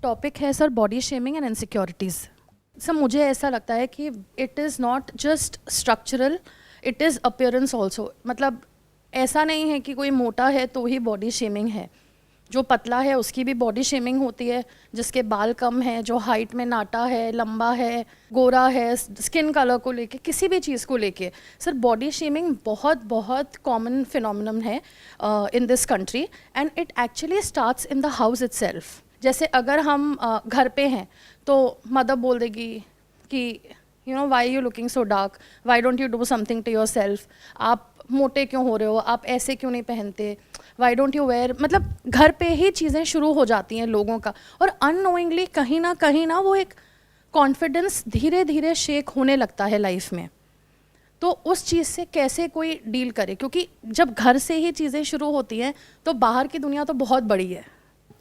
Topic है sir body shaming and insecurities. Sir मुझे ऐसा लगता है कि it is not just structural, it is appearance also. मतलब ऐसा नहीं है कि कोई मोटा है तो ही बॉडी शेमिंग है, जो पतला है उसकी भी बॉडी शेमिंग होती है, जिसके बाल कम है, जो हाइट में नाटा है, लंबा है, गोरा है, स्किन कलर को लेके, किसी भी चीज़ को लेके सर बॉडी शेमिंग बहुत बहुत कॉमन फिनोमिनन है in this country and it actually starts in the house itself. जैसे अगर हम घर पे हैं तो मदर बोल देगी कि you know why you looking so dark, why don't you do something to yourself, आप मोटे क्यों हो रहे हो, आप ऐसे क्यों नहीं पहनते, वाई डोंट यू वेयर। मतलब घर पे ही चीज़ें शुरू हो जाती हैं लोगों का, और अननोइंगली कहीं ना वो एक कॉन्फिडेंस धीरे धीरे शेक होने लगता है लाइफ में। तो उस चीज़ से कैसे कोई डील करे, क्योंकि जब घर से ही चीज़ें शुरू होती हैं तो बाहर की दुनिया तो बहुत बड़ी है।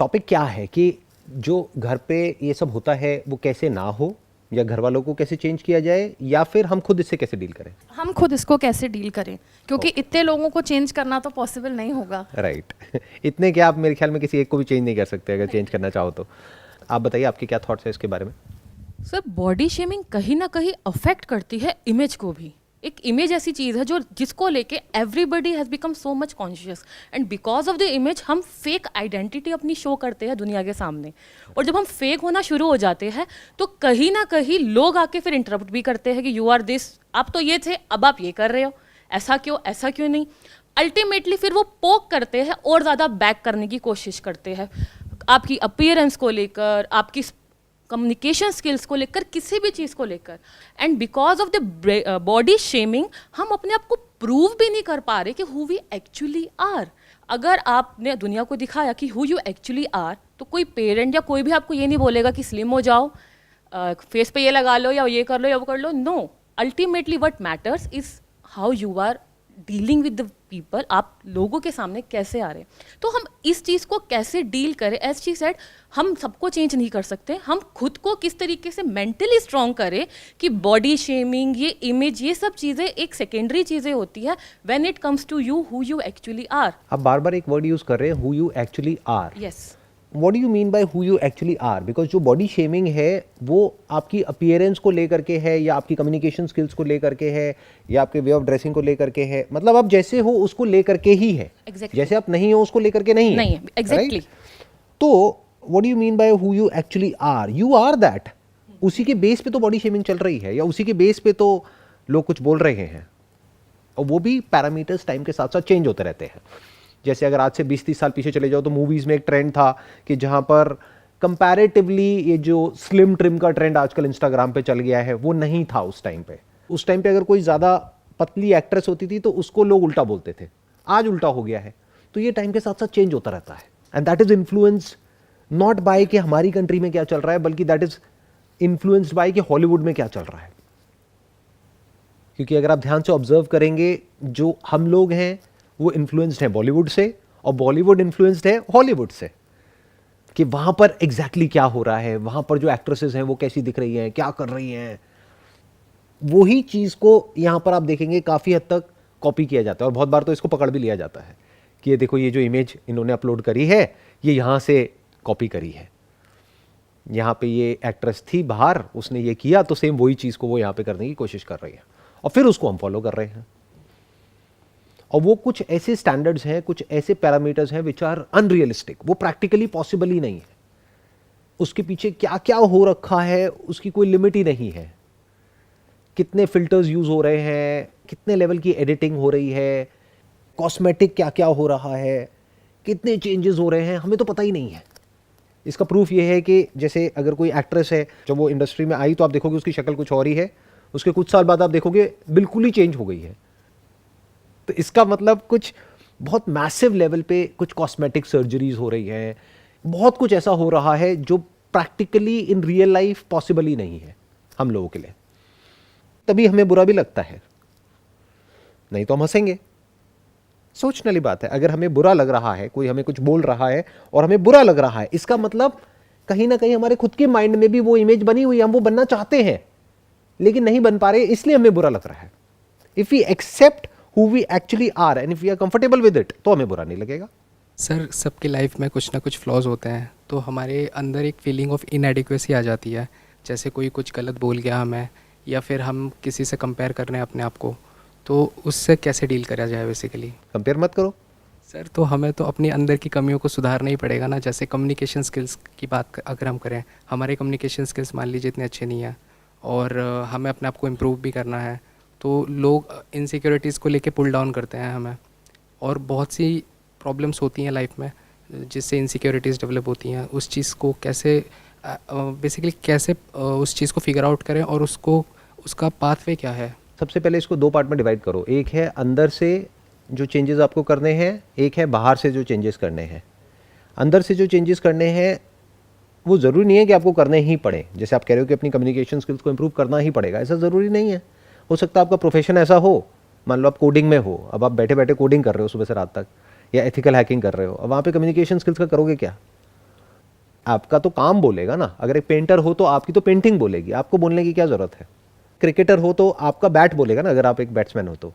टॉपिक क्या है कि जो घर पे ये सब होता है वो कैसे ना हो, या घर वालों को कैसे चेंज किया जाए, या फिर हम खुद इससे कैसे डील करें? हम खुद इसको कैसे डील करें, क्योंकि इतने लोगों को चेंज करना तो पॉसिबल नहीं होगा। राइट इतने क्या, आप मेरे ख्याल में किसी एक को भी चेंज नहीं कर सकते अगर चेंज करना चाहो तो। आप बताइए आपके क्या थॉट्स है इसके बारे में? सर बॉडी शेमिंग कहीं ना कहीं अफेक्ट करती है इमेज को भी। एक इमेज ऐसी चीज़ है जो जिसको लेके everybody has become so much conscious, and because of the image हम फेक आइडेंटिटी अपनी शो करते हैं दुनिया के सामने। और जब हम फेक होना शुरू हो जाते हैं तो कहीं ना कहीं लोग आके फिर इंटरप्ट भी करते हैं कि यू आर दिस, आप तो ये थे अब आप ये कर रहे हो, ऐसा क्यों नहीं। अल्टीमेटली फिर वो पोक करते हैं और ज़्यादा बैक करने की कोशिश करते हैं, आपकी अपीयरेंस को लेकर, आपकी कम्युनिकेशन स्किल्स को लेकर, किसी भी चीज़ को लेकर। And because of the body shaming हम अपने आप को प्रूव भी नहीं कर पा रहे कि हु वी एक्चुअली आर। अगर आपने दुनिया को दिखाया कि हु यू एक्चुअली आर, तो कोई पेरेंट या कोई भी आपको ये नहीं बोलेगा कि स्लिम हो जाओ, फेस पे ये लगा लो या ये कर लो या वो कर लो। No, ultimately what matters is how you are dealing with the people, आप लोगों के सामने कैसे आ रहे हैं। तो हम इस चीज़ को कैसे डील करें, एज शी सेड, हम सबको चेंज नहीं कर सकते, हम खुद को किस तरीके से मेंटली स्ट्रॉन्ग करें कि बॉडी शेमिंग, ये इमेज, ये सब चीज़ें एक सेकेंडरी चीज़ें होती है when it comes to you who you actually are. आप बार बार एक वर्ड यूज कर रहे हैं, who you actually are. Yes, what do you mean by who you actually are? Because जो बॉडी शेमिंग है वो आपकी अपीयरेंस को लेकर के है, या आपकी कम्युनिकेशन स्किल्स को लेकर के है, या आपके वे ऑफ ड्रेसिंग को लेकर के है। मतलब आप जैसे हो उसको लेकर के ही है। Exactly. जैसे आप नहीं हो उसको लेकर के नहीं है। एग्जैक्टली। तो what do you mean by who you actually are? You are that. उसी के बेस पे तो बॉडी शेमिंग चल रही है, या उसी के बेस पे तो लोग कुछ बोल रहे हैं, और वो भी पैरामीटर्स टाइम के साथ साथ चेंज होते रहते हैं। जैसे अगर आज से 20-30 साल पीछे चले जाओ तो मूवीज में एक ट्रेंड था कि जहां पर कंपैरेटिवली ये जो स्लिम ट्रिम का ट्रेंड आजकल इंस्टाग्राम पे चल गया है वो नहीं था उस टाइम पे। उस टाइम पे अगर कोई ज्यादा पतली एक्ट्रेस होती थी तो उसको लोग उल्टा बोलते थे, आज उल्टा हो गया है। तो ये टाइम के साथ साथ चेंज होता रहता है, and that is influence not by कि हमारी कंट्री में क्या चल रहा है, बल्कि दैट इज इन्फ्लुएंस्ड बाय कि हॉलीवुड में क्या चल रहा है। क्योंकि अगर आप ध्यान से ऑब्जर्व करेंगे, जो हम लोग हैं वो इन्फ्लुएंस्ड है बॉलीवुड से, और बॉलीवुड इन्फ्लुएंस्ड है हॉलीवुड से, कि वहां पर एग्जैक्टली क्या हो रहा है, वहां पर जो एक्ट्रेसेस हैं वो कैसी दिख रही हैं, क्या कर रही हैं। वही चीज को यहां पर आप देखेंगे काफी हद तक कॉपी किया जाता है, और बहुत बार तो इसको पकड़ भी लिया जाता है कि ये देखो, ये जो इमेज इन्होंने अपलोड करी है ये यहां से कॉपी करी है, यहां पे ये एक्ट्रेस थी बाहर, उसने ये किया, तो सेम वही चीज को वो यहां पे करने की कोशिश कर रही है, और फिर उसको हम फॉलो कर रहे हैं। और वो कुछ ऐसे स्टैंडर्ड्स हैं, कुछ ऐसे पैरामीटर्स हैं विच आर अनरियलिस्टिक, वो प्रैक्टिकली पॉसिबल ही नहीं है। उसके पीछे क्या क्या हो रखा है उसकी कोई लिमिट ही नहीं है। कितने फिल्टर्स यूज हो रहे हैं, कितने लेवल की एडिटिंग हो रही है, कॉस्मेटिक क्या क्या हो रहा है, कितने चेंजेस हो रहे हैं, हमें तो पता ही नहीं है। इसका प्रूफ ये है कि जैसे अगर कोई एक्ट्रेस है, जब वो इंडस्ट्री में आई तो आप देखोगे उसकी शक्ल कुछ और ही है, उसके कुछ साल बाद आप देखोगे बिल्कुल ही चेंज हो गई है। तो इसका मतलब कुछ बहुत मैसिव लेवल पे कुछ कॉस्मेटिक सर्जरीज हो रही है, बहुत कुछ ऐसा हो रहा है जो practically in real life possible ही नहीं है हम लोगों के लिए। तभी हमें बुरा भी लगता है, नहीं तो हम हंसेंगे। सोचने वाली बात है, अगर हमें बुरा लग रहा है, कोई हमें कुछ बोल रहा है और हमें बुरा लग रहा है, इसका मतलब कहीं ना कहीं हमारे खुद के माइंड में भी वो इमेज बनी हुई है, हम वो बनना चाहते हैं लेकिन नहीं बन पा रहे, इसलिए हमें बुरा लग रहा है। If we accept who we actually are and if we are comfortable with it, तो हमें बुरा नहीं लगेगा। सर सबकी लाइफ में कुछ ना कुछ फ्लॉज होते हैं, तो हमारे अंदर एक फीलिंग ऑफ इनएडिक्वेसी आ जाती है। जैसे कोई कुछ गलत बोल गया हमें, या फिर हम किसी से कंपेयर कर रहे हैं अपने आप को, तो उससे कैसे डील करा जाए बेसिकली? कंपेयर मत करो। सर तो हमें तो अपनी अंदर की कमियों को सुधारना ही पड़ेगा ना। जैसे कम्युनिकेशन स्किल्स की बात अगर हम करें, हमारे कम्युनिकेशन स्किल्स मान लीजिए इतने अच्छे नहीं हैं, और हमें अपने आप को इम्प्रूव भी करना है, तो लोग इनसिक्योरिटीज़ को लेके पुल डाउन करते हैं हमें। और बहुत सी प्रॉब्लम्स होती हैं लाइफ में जिससे इनसिक्योरिटीज़ डेवलप होती हैं। उस चीज़ को कैसे बेसिकली कैसे उस चीज़ को फिगर आउट करें, और उसको उसका पाथवे क्या है? सबसे पहले इसको दो पार्ट में डिवाइड करो। एक है अंदर से जो चेंजेस आपको करने हैं, एक है बाहर से जो चेंजेस करने हैं। अंदर से जो चेंजेस करने हैं वो ज़रूरी नहीं है कि आपको करने ही पड़े। जैसे आप कह रहे हो कि अपनी कम्युनिकेशन स्किल्स को इम्प्रूव करना ही पड़ेगा, ऐसा ज़रूरी नहीं है। हो सकता है आपका प्रोफेशन ऐसा हो, मान लो आप कोडिंग में हो, अब आप बैठे बैठे कोडिंग कर रहे हो सुबह से रात तक, या एथिकल हैकिंग कर रहे हो, अब वहाँ पे कम्युनिकेशन स्किल्स का करोगे क्या? आपका तो काम बोलेगा ना। अगर एक पेंटर हो तो आपकी तो पेंटिंग बोलेगी, आपको बोलने की क्या ज़रूरत है? क्रिकेटर हो तो आपका बैट बोलेगा ना, अगर आप एक बैट्समैन हो तो,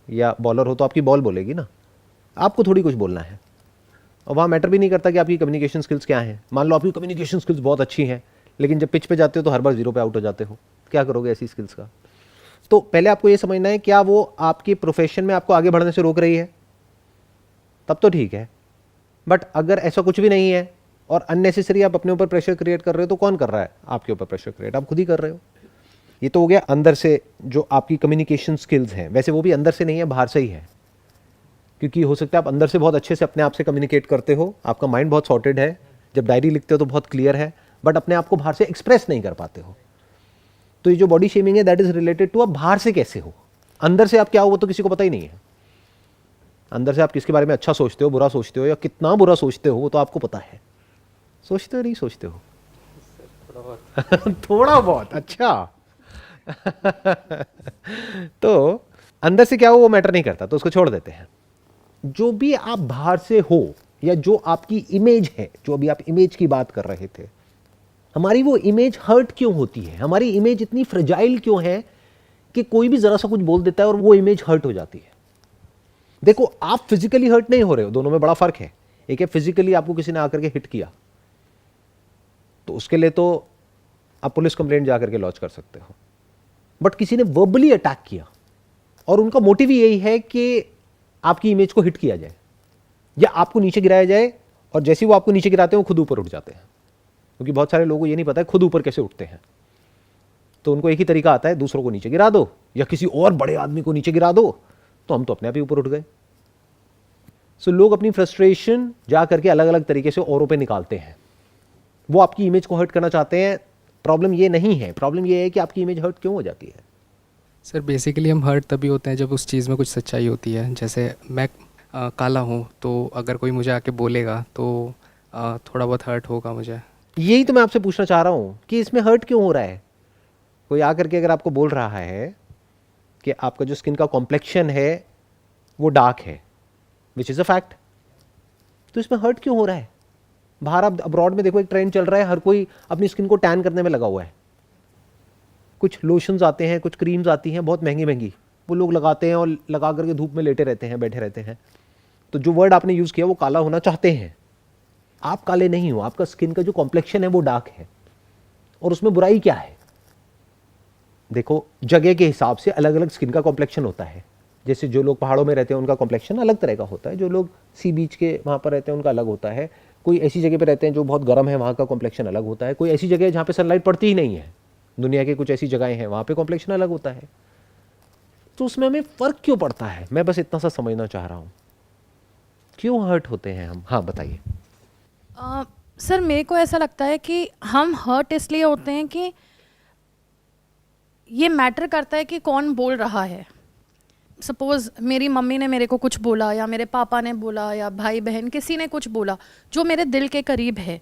या बॉलर हो तो आपकी बॉल बोलेगी ना, आपको थोड़ी कुछ बोलना है। और वहाँ मैटर भी नहीं करता कि आपकी कम्युनिकेशन स्किल्स क्या हैं। मान लो आपकी कम्युनिकेशन स्किल्स बहुत अच्छी हैं, लेकिन जब पिच पे जाते हो तो हर बार 0 पे आउट हो जाते हो, क्या करोगे ऐसी स्किल्स का? तो पहले आपको ये समझना है क्या वो आपकी प्रोफेशन में आपको आगे बढ़ने से रोक रही है, तब तो ठीक है। बट अगर ऐसा कुछ भी नहीं है और अननेसेसरी आप अपने ऊपर प्रेशर क्रिएट कर रहे हो, तो कौन कर रहा है आपके ऊपर प्रेशर क्रिएट? आप खुद ही कर रहे हो। ये तो हो गया अंदर से जो आपकी कम्युनिकेशन स्किल्स हैं। वैसे वो भी अंदर से नहीं है, बाहर से ही है, क्योंकि हो सकता है आप अंदर से बहुत अच्छे से अपने आप से कम्युनिकेट करते हो, आपका माइंड बहुत सॉर्टेड है, जब डायरी लिखते हो तो बहुत क्लियर है, बट अपने आप को बाहर से एक्सप्रेस नहीं कर पाते हो। तो ये जो बॉडी शेमिंग है दैट इज रिलेटेड टू आप बाहर से कैसे हो। अंदर से आप क्या हो वो तो किसी को पता ही नहीं है। अंदर से आप किसके बारे में अच्छा सोचते हो, बुरा सोचते हो, या कितना बुरा सोचते हो वो तो आपको पता है। सोचते हो नहीं सोचते हो? थोड़ा बहुत। अच्छा तो अंदर से क्या हो वो मैटर नहीं करता, तो उसको छोड़ देते हैं। जो भी आप बाहर से हो, या जो आपकी इमेज है, जो अभी आप इमेज की बात कर रहे थे, हमारी वो इमेज हर्ट क्यों होती है? हमारी इमेज इतनी फ्रेजाइल क्यों है कि कोई भी जरा सा कुछ बोल देता है और वो इमेज हर्ट हो जाती है? देखो, आप फिजिकली हर्ट नहीं हो रहे हो, दोनों में बड़ा फर्क है। एक है फिजिकली आपको किसी ने आकर के हिट किया, तो उसके लिए तो आप पुलिस कंप्लेंट जाकर के लॉन्च कर सकते हो। बट किसी ने वर्बली अटैक किया और उनका मोटिव ही यही है कि आपकी इमेज को हिट किया जाए या आपको नीचे गिराया जाए, और जैसे ही वो आपको नीचे गिराते हैं वो खुद ऊपर उठ जाते हैं। क्योंकि बहुत सारे लोगों को ये नहीं पता है खुद ऊपर कैसे उठते हैं। तो उनको एक ही तरीका आता है, दूसरों को नीचे गिरा दो या किसी और बड़े आदमी को नीचे गिरा दो, तो हम तो अपने आप ही ऊपर उठ गए। सो लोग अपनी फ्रस्ट्रेशन जा करके अलग अलग तरीके से औरों पे निकालते हैं। वो आपकी इमेज को हर्ट करना चाहते हैं। प्रॉब्लम ये नहीं है, प्रॉब्लम ये है कि आपकी इमेज हर्ट क्यों हो जाती है। सर बेसिकली हम हर्ट तभी होते हैं जब उस चीज़ में कुछ सच्चाई होती है। जैसे मैं काला हूँ, तो अगर कोई मुझे आके बोलेगा तो थोड़ा बहुत हर्ट होगा मुझे। यही तो मैं आपसे पूछना चाह रहा हूं कि इसमें हर्ट क्यों हो रहा है। कोई आकर के अगर आपको बोल रहा है कि आपका जो स्किन का कॉम्प्लेक्शन है वो डार्क है, विच इज अ फैक्ट, तो इसमें हर्ट क्यों हो रहा है? बाहर आप अब्रॉड में देखो, एक ट्रेंड चल रहा है, हर कोई अपनी स्किन को टैन करने में लगा हुआ है। कुछ लोशंस आते हैं, कुछ क्रीम्स आती हैं बहुत महंगी महंगी, वो लोग लगाते हैं और लगा करके धूप में लेटे रहते हैं, बैठे रहते हैं। तो जो वर्ड आपने यूज किया वो काला होना चाहते हैं। आप काले नहीं हो, आपका स्किन का जो कॉम्प्लेक्शन है वो डार्क है, और उसमें बुराई क्या है? देखो, जगह के हिसाब से अलग अलग स्किन का कॉम्प्लेक्शन होता है। जैसे जो लोग पहाड़ों में रहते हैं उनका कॉम्प्लेक्शन अलग तरह का होता है, जो लोग सी बीच के वहाँ पर रहते हैं उनका अलग होता है। कोई ऐसी जगह पे रहते हैं जो बहुत गर्म है, वहाँ का कॉम्प्लेक्शन अलग होता है। कोई ऐसी जगह है जहाँ पे सनलाइट पड़ती ही नहीं है, दुनिया के कुछ ऐसी जगहें हैं वहाँ पे कॉम्प्लेक्शन अलग होता है। तो उसमें हमें फ़र्क क्यों पड़ता है? मैं बस इतना सा समझना चाह रहा हूँ, क्यों हर्ट होते हैं हम? हाँ बताइए। सर मेरे को ऐसा लगता है कि हम हर्ट इसलिए होते हैं कि ये मैटर करता है कि कौन बोल रहा है। सपोज़ मेरी मम्मी ने मेरे को कुछ बोला, या मेरे पापा ने बोला, या भाई बहन किसी ने कुछ बोला जो मेरे दिल के करीब है,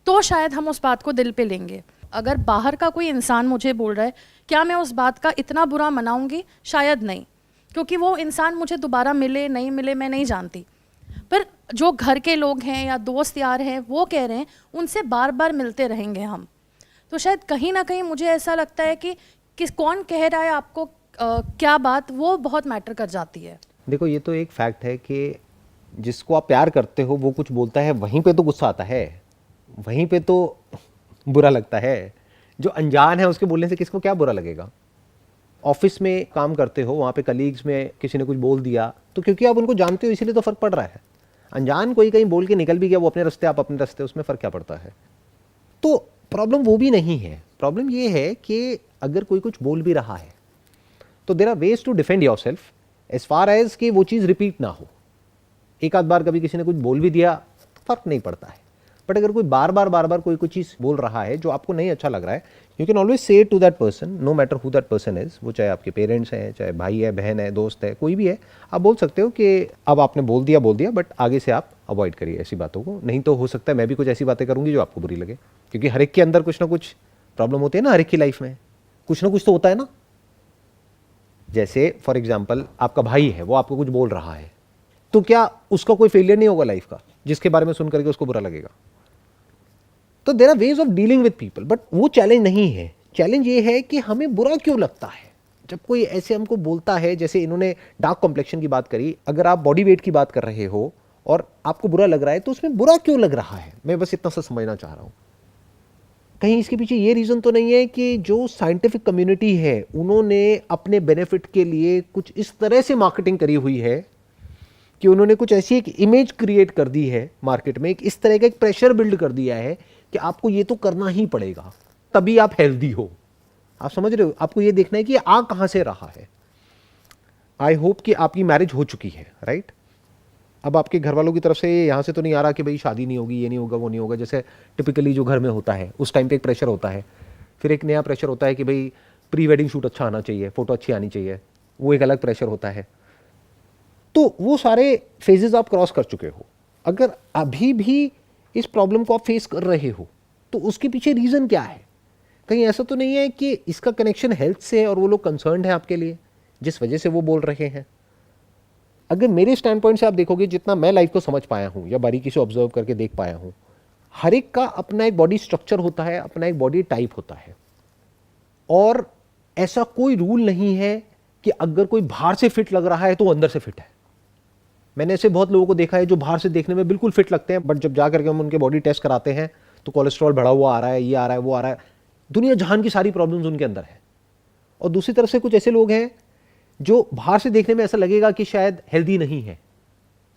तो शायद हम उस बात को दिल पे लेंगे। अगर बाहर का कोई इंसान मुझे बोल रहा है, क्या मैं उस बात का इतना बुरा मनाऊंगी? शायद नहीं, क्योंकि वो इंसान मुझे दोबारा मिले नहीं मिले मैं नहीं जानती। पर जो घर के लोग हैं या दोस्त यार हैं वो कह रहे हैं, उनसे बार बार मिलते रहेंगे हम। तो शायद कहीं ना कहीं मुझे ऐसा लगता है कि किस कौन कह रहा है आपको क्या बात, वो बहुत मैटर कर जाती है। देखो, ये तो एक फैक्ट है कि जिसको आप प्यार करते हो वो कुछ बोलता है, वहीं पे तो गुस्सा आता है, वहीं पे तो बुरा लगता है। जो अनजान है उसके बोलने से किसको क्या बुरा लगेगा? ऑफिस में काम करते हो, वहाँ पे कलीग्स में किसी ने कुछ बोल दिया, तो क्योंकि आप उनको जानते हो इसीलिए तो फ़र्क पड़ रहा है। अनजान कोई कहीं बोल के निकल भी गया, वो अपने रास्ते आप अपने रास्ते, उसमें फ़र्क क्या पड़ता है? तो प्रॉब्लम वो भी नहीं है। प्रॉब्लम ये है कि अगर कोई कुछ बोल भी रहा है तो there are ways to defend yourself as far as कि वो चीज़ रिपीट ना हो। एक आध बार कभी किसी ने कुछ बोल भी दिया तो फ़र्क नहीं पड़ता है, बट अगर कोई बार बार कोई चीज़ बोल रहा है जो आपको नहीं अच्छा लग रहा है, you can always say to that person, no matter who that person is, वो चाहे आपके पेरेंट्स हैं, चाहे भाई है, बहन है, दोस्त है, कोई भी है, आप बोल सकते हो कि अब आपने बोल दिया, बट आगे से आप अवॉइड करिए ऐसी बातों को। नहीं तो हो सकता है मैं भी कुछ ऐसी बातें करूँगी जो आपको बुरी लगे, क्योंकि हर एक के अंदर कुछ ना कुछ प्रॉब्लम होती है ना, हर एक की लाइफ में कुछ ना कुछ तो होता है ना। जैसे फॉर एग्जाम्पल आपका भाई है, वो आपको कुछ बोल रहा है, तो क्या उसका कोई फेलियर नहीं होगा लाइफ का जिसके बारे में सुन करके उसको बुरा लगेगा? तो there are ways of dealing with people, but वो चैलेंज नहीं है। चैलेंज ये है कि हमें बुरा क्यों लगता है जब कोई ऐसे हमको बोलता है। जैसे इन्होंने डार्क कॉम्प्लेक्शन की बात करी, अगर आप बॉडी वेट की बात कर रहे हो और आपको बुरा लग रहा है, तो उसमें बुरा क्यों लग रहा है? मैं बस इतना सा समझना चाह रहा हूँ। कहीं इसके पीछे ये रीज़न तो नहीं है कि जो साइंटिफिक कम्युनिटी है उन्होंने अपने बेनिफिट के लिए कुछ इस तरह से मार्केटिंग करी हुई है कि उन्होंने कुछ ऐसी एक इमेज क्रिएट कर दी है मार्केट में, एक इस तरह का एक प्रेशर बिल्ड कर दिया है कि आपको ये तो करना ही पड़ेगा तभी आप हेल्दी हो। आप समझ रहे हो? आपको ये देखना है कि आ कहाँ से रहा है। आई होप कि आपकी मैरिज हो चुकी है, राइट? अब आपके घर वालों की तरफ से यहाँ से तो नहीं आ रहा कि भाई शादी नहीं होगी, ये नहीं होगा, वो नहीं होगा, जैसे टिपिकली जो घर में होता है उस टाइम पे एक प्रेशर होता है। फिर एक नया प्रेशर होता है कि भाई प्री वेडिंग शूट अच्छा आना चाहिए, फ़ोटो अच्छी आनी चाहिए, वो एक अलग प्रेशर होता है। तो वो सारे फेजेस आप क्रॉस कर चुके हो। अगर अभी भी इस प्रॉब्लम को आप फेस कर रहे हो तो उसके पीछे रीज़न क्या है? कहीं ऐसा तो नहीं है कि इसका कनेक्शन हेल्थ से है और वो लोग कंसर्न्ड है आपके लिए जिस वजह से वो बोल रहे हैं? अगर मेरे स्टैंड पॉइंट से आप देखोगे, जितना मैं लाइफ को समझ पाया हूँ या बारीकी से ऑब्जर्व करके देख पाया हूँ, हर एक का अपना एक बॉडी स्ट्रक्चर होता है, अपना एक बॉडी टाइप होता है, और ऐसा कोई रूल नहीं है कि अगर कोई बाहर से फिट लग रहा है तो अंदर से फिट है। मैंने ऐसे बहुत लोगों को देखा है जो बाहर से देखने में बिल्कुल फिट लगते हैं, बट जब जा करके हम उनके बॉडी टेस्ट कराते हैं तो कोलेस्ट्रॉल बढ़ा हुआ आ रहा है, ये आ रहा है, वो आ रहा है, दुनिया जहान की सारी प्रॉब्लम्स उनके अंदर है। और दूसरी तरफ से कुछ ऐसे लोग हैं जो बाहर से देखने में ऐसा लगेगा कि शायद हेल्दी नहीं है,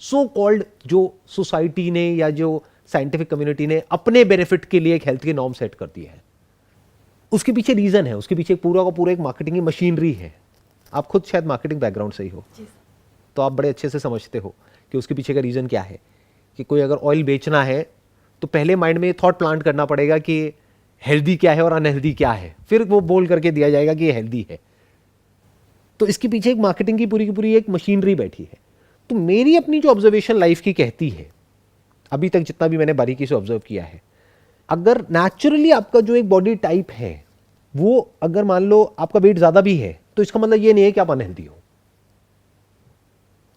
सो कॉल्ड जो सोसाइटी ने या जो साइंटिफिक कम्युनिटी ने अपने बेनिफिट के लिए एक हेल्थ के नॉर्म सेट कर दिए हैं। उसके पीछे रीजन है, उसके पीछे पूरा का पूरा एक मार्केटिंग की मशीनरी है। आप खुद शायद मार्केटिंग बैकग्राउंड से ही हो, तो आप बड़े अच्छे से समझते हो कि उसके पीछे का रीजन क्या है। कि कोई अगर ऑयल बेचना है तो पहले माइंड में थॉट प्लांट करना पड़ेगा कि हेल्दी क्या है और अनहेल्दी क्या है, फिर वो बोल करके दिया जाएगा कि ये हेल्दी है। तो इसके पीछे एक मार्केटिंग की पूरी एक मशीनरी बैठी है। तो मेरी अपनी जो ऑब्जर्वेशन लाइफ की कहती है, अभी तक जितना भी मैंने बारीकी से ऑब्जर्व किया है, अगर नेचुरली आपका जो एक बॉडी टाइप है वो अगर मान लो आपका वेट ज्यादा भी है तो इसका मतलब ये नहीं है कि आप अनहेल्दी हो।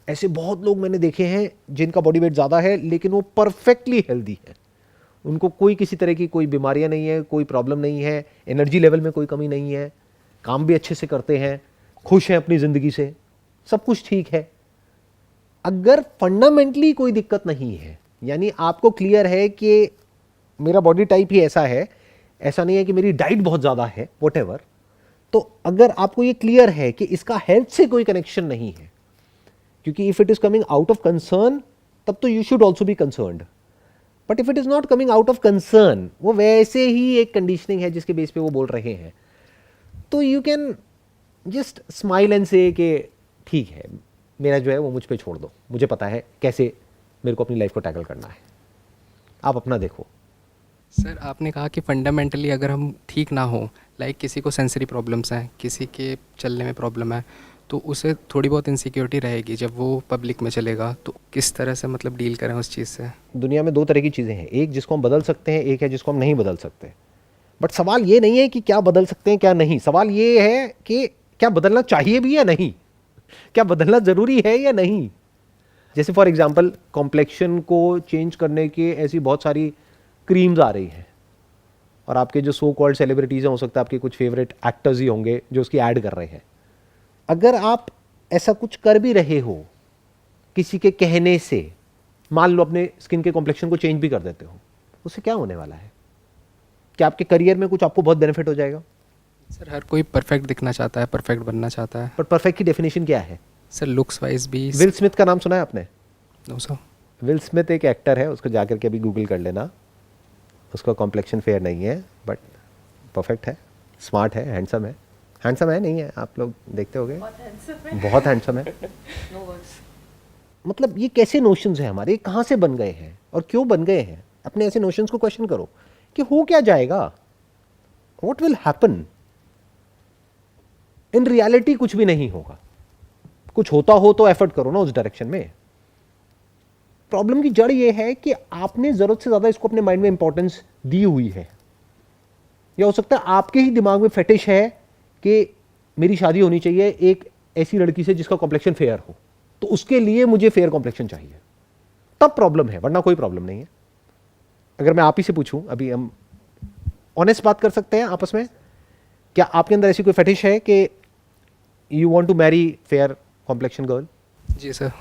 ऐसे बहुत लोग मैंने देखे हैं जिनका बॉडी वेट ज्यादा है लेकिन वो परफेक्टली हेल्दी है, उनको कोई किसी तरह की कोई बीमारियां नहीं है, कोई प्रॉब्लम नहीं है, एनर्जी लेवल में कोई कमी नहीं है, काम भी अच्छे से करते हैं, खुश हैं अपनी जिंदगी से, सब कुछ ठीक है। अगर फंडामेंटली कोई दिक्कत नहीं है, यानी आपको क्लियर है कि मेरा बॉडी टाइप ही ऐसा है, ऐसा नहीं है कि मेरी डाइट बहुत ज़्यादा है, व्हाटएवर, तो अगर आपको ये क्लियर है कि इसका हेल्थ से कोई कनेक्शन नहीं है, क्योंकि if it is coming out of concern तब तो you should also be concerned, but if it is not coming out of concern, वो वैसे ही एक कंडीशनिंग है जिसके बेस पे वो बोल रहे हैं, तो you can just smile and से कि ठीक है, मेरा जो है वो मुझ पे छोड़ दो, मुझे पता है कैसे मेरे को अपनी लाइफ को टैकल करना है, आप अपना देखो। सर आपने कहा कि फंडामेंटली अगर हम ठीक ना हो, लाइक किसी को सेंसरी प्रॉब्लम्स हैं, किसी के चलने में प्रॉब्लम है, तो उसे थोड़ी बहुत इनसिक्योरिटी रहेगी जब वो पब्लिक में चलेगा, तो किस तरह से मतलब डील करें उस चीज़ से? दुनिया में दो तरह की चीज़ें हैं, एक जिसको हम बदल सकते हैं, एक है जिसको हम नहीं बदल सकते। बट सवाल ये नहीं है कि क्या बदल सकते हैं क्या नहीं, सवाल ये है कि क्या बदलना चाहिए भी या नहीं, क्या बदलना ज़रूरी है या नहीं। जैसे फॉर एग्जांपल कॉम्प्लेक्शन को चेंज करने के ऐसी बहुत सारी क्रीम्स आ रही हैं, और आपके जो सो कॉल्ड सेलिब्रिटीज़ हैं, हो सकता है आपके कुछ फेवरेट एक्टर्स ही होंगे जो उसकी ऐड कर रहे हैं। अगर आप ऐसा कुछ कर भी रहे हो किसी के कहने से, मान लो अपने स्किन के कॉम्प्लेक्शन को चेंज भी कर देते हो, उससे क्या होने वाला है? क्या आपके करियर में कुछ आपको बहुत बेनिफिट हो जाएगा? सर हर कोई परफेक्ट दिखना चाहता है, परफेक्ट बनना चाहता है। पर परफेक्ट की डेफिनेशन क्या है? सर लुक्स वाइज भी। विल स्मिथ का नाम सुना है आपने? No sir. विल स्मिथ एक एक्टर है, उसको जाकर के अभी गूगल कर लेना। उसका कॉम्प्लेक्शन फेयर नहीं है बट परफेक्ट है, स्मार्ट है, हैंडसम है। हैंडसम है नहीं है, आप लोग देखते होंगे, बहुत हैंडसम है। मतलब ये कैसे नोशंस हैं हमारे, कहाँ से बन गए हैं और क्यों बन गए हैं? अपने ऐसे नोशंस को क्वेश्चन करो कि हो क्या जाएगा, what will happen. In reality कुछ भी नहीं होगा। कुछ होता हो तो एफर्ट करो ना उस डायरेक्शन में। प्रॉब्लम की जड़ ये है कि आपने जरूरत से ज्यादा इसको अपने माइंड में इंपॉर्टेंस दी हुई है, या हो सकता है आपके ही दिमाग में फेटिश है कि मेरी शादी होनी चाहिए एक ऐसी लड़की से जिसका कॉम्प्लेक्शन फेयर हो, तो उसके लिए मुझे फेयर कॉम्प्लेक्शन चाहिए, तब प्रॉब्लम है, वरना कोई प्रॉब्लम नहीं है। अगर मैं आप ही से पूछूं, अभी हम ऑनेस्ट बात कर सकते हैं आपस में, क्या आपके अंदर ऐसी कोई फेटिश है कि you want to marry fair complexion girl? जी सर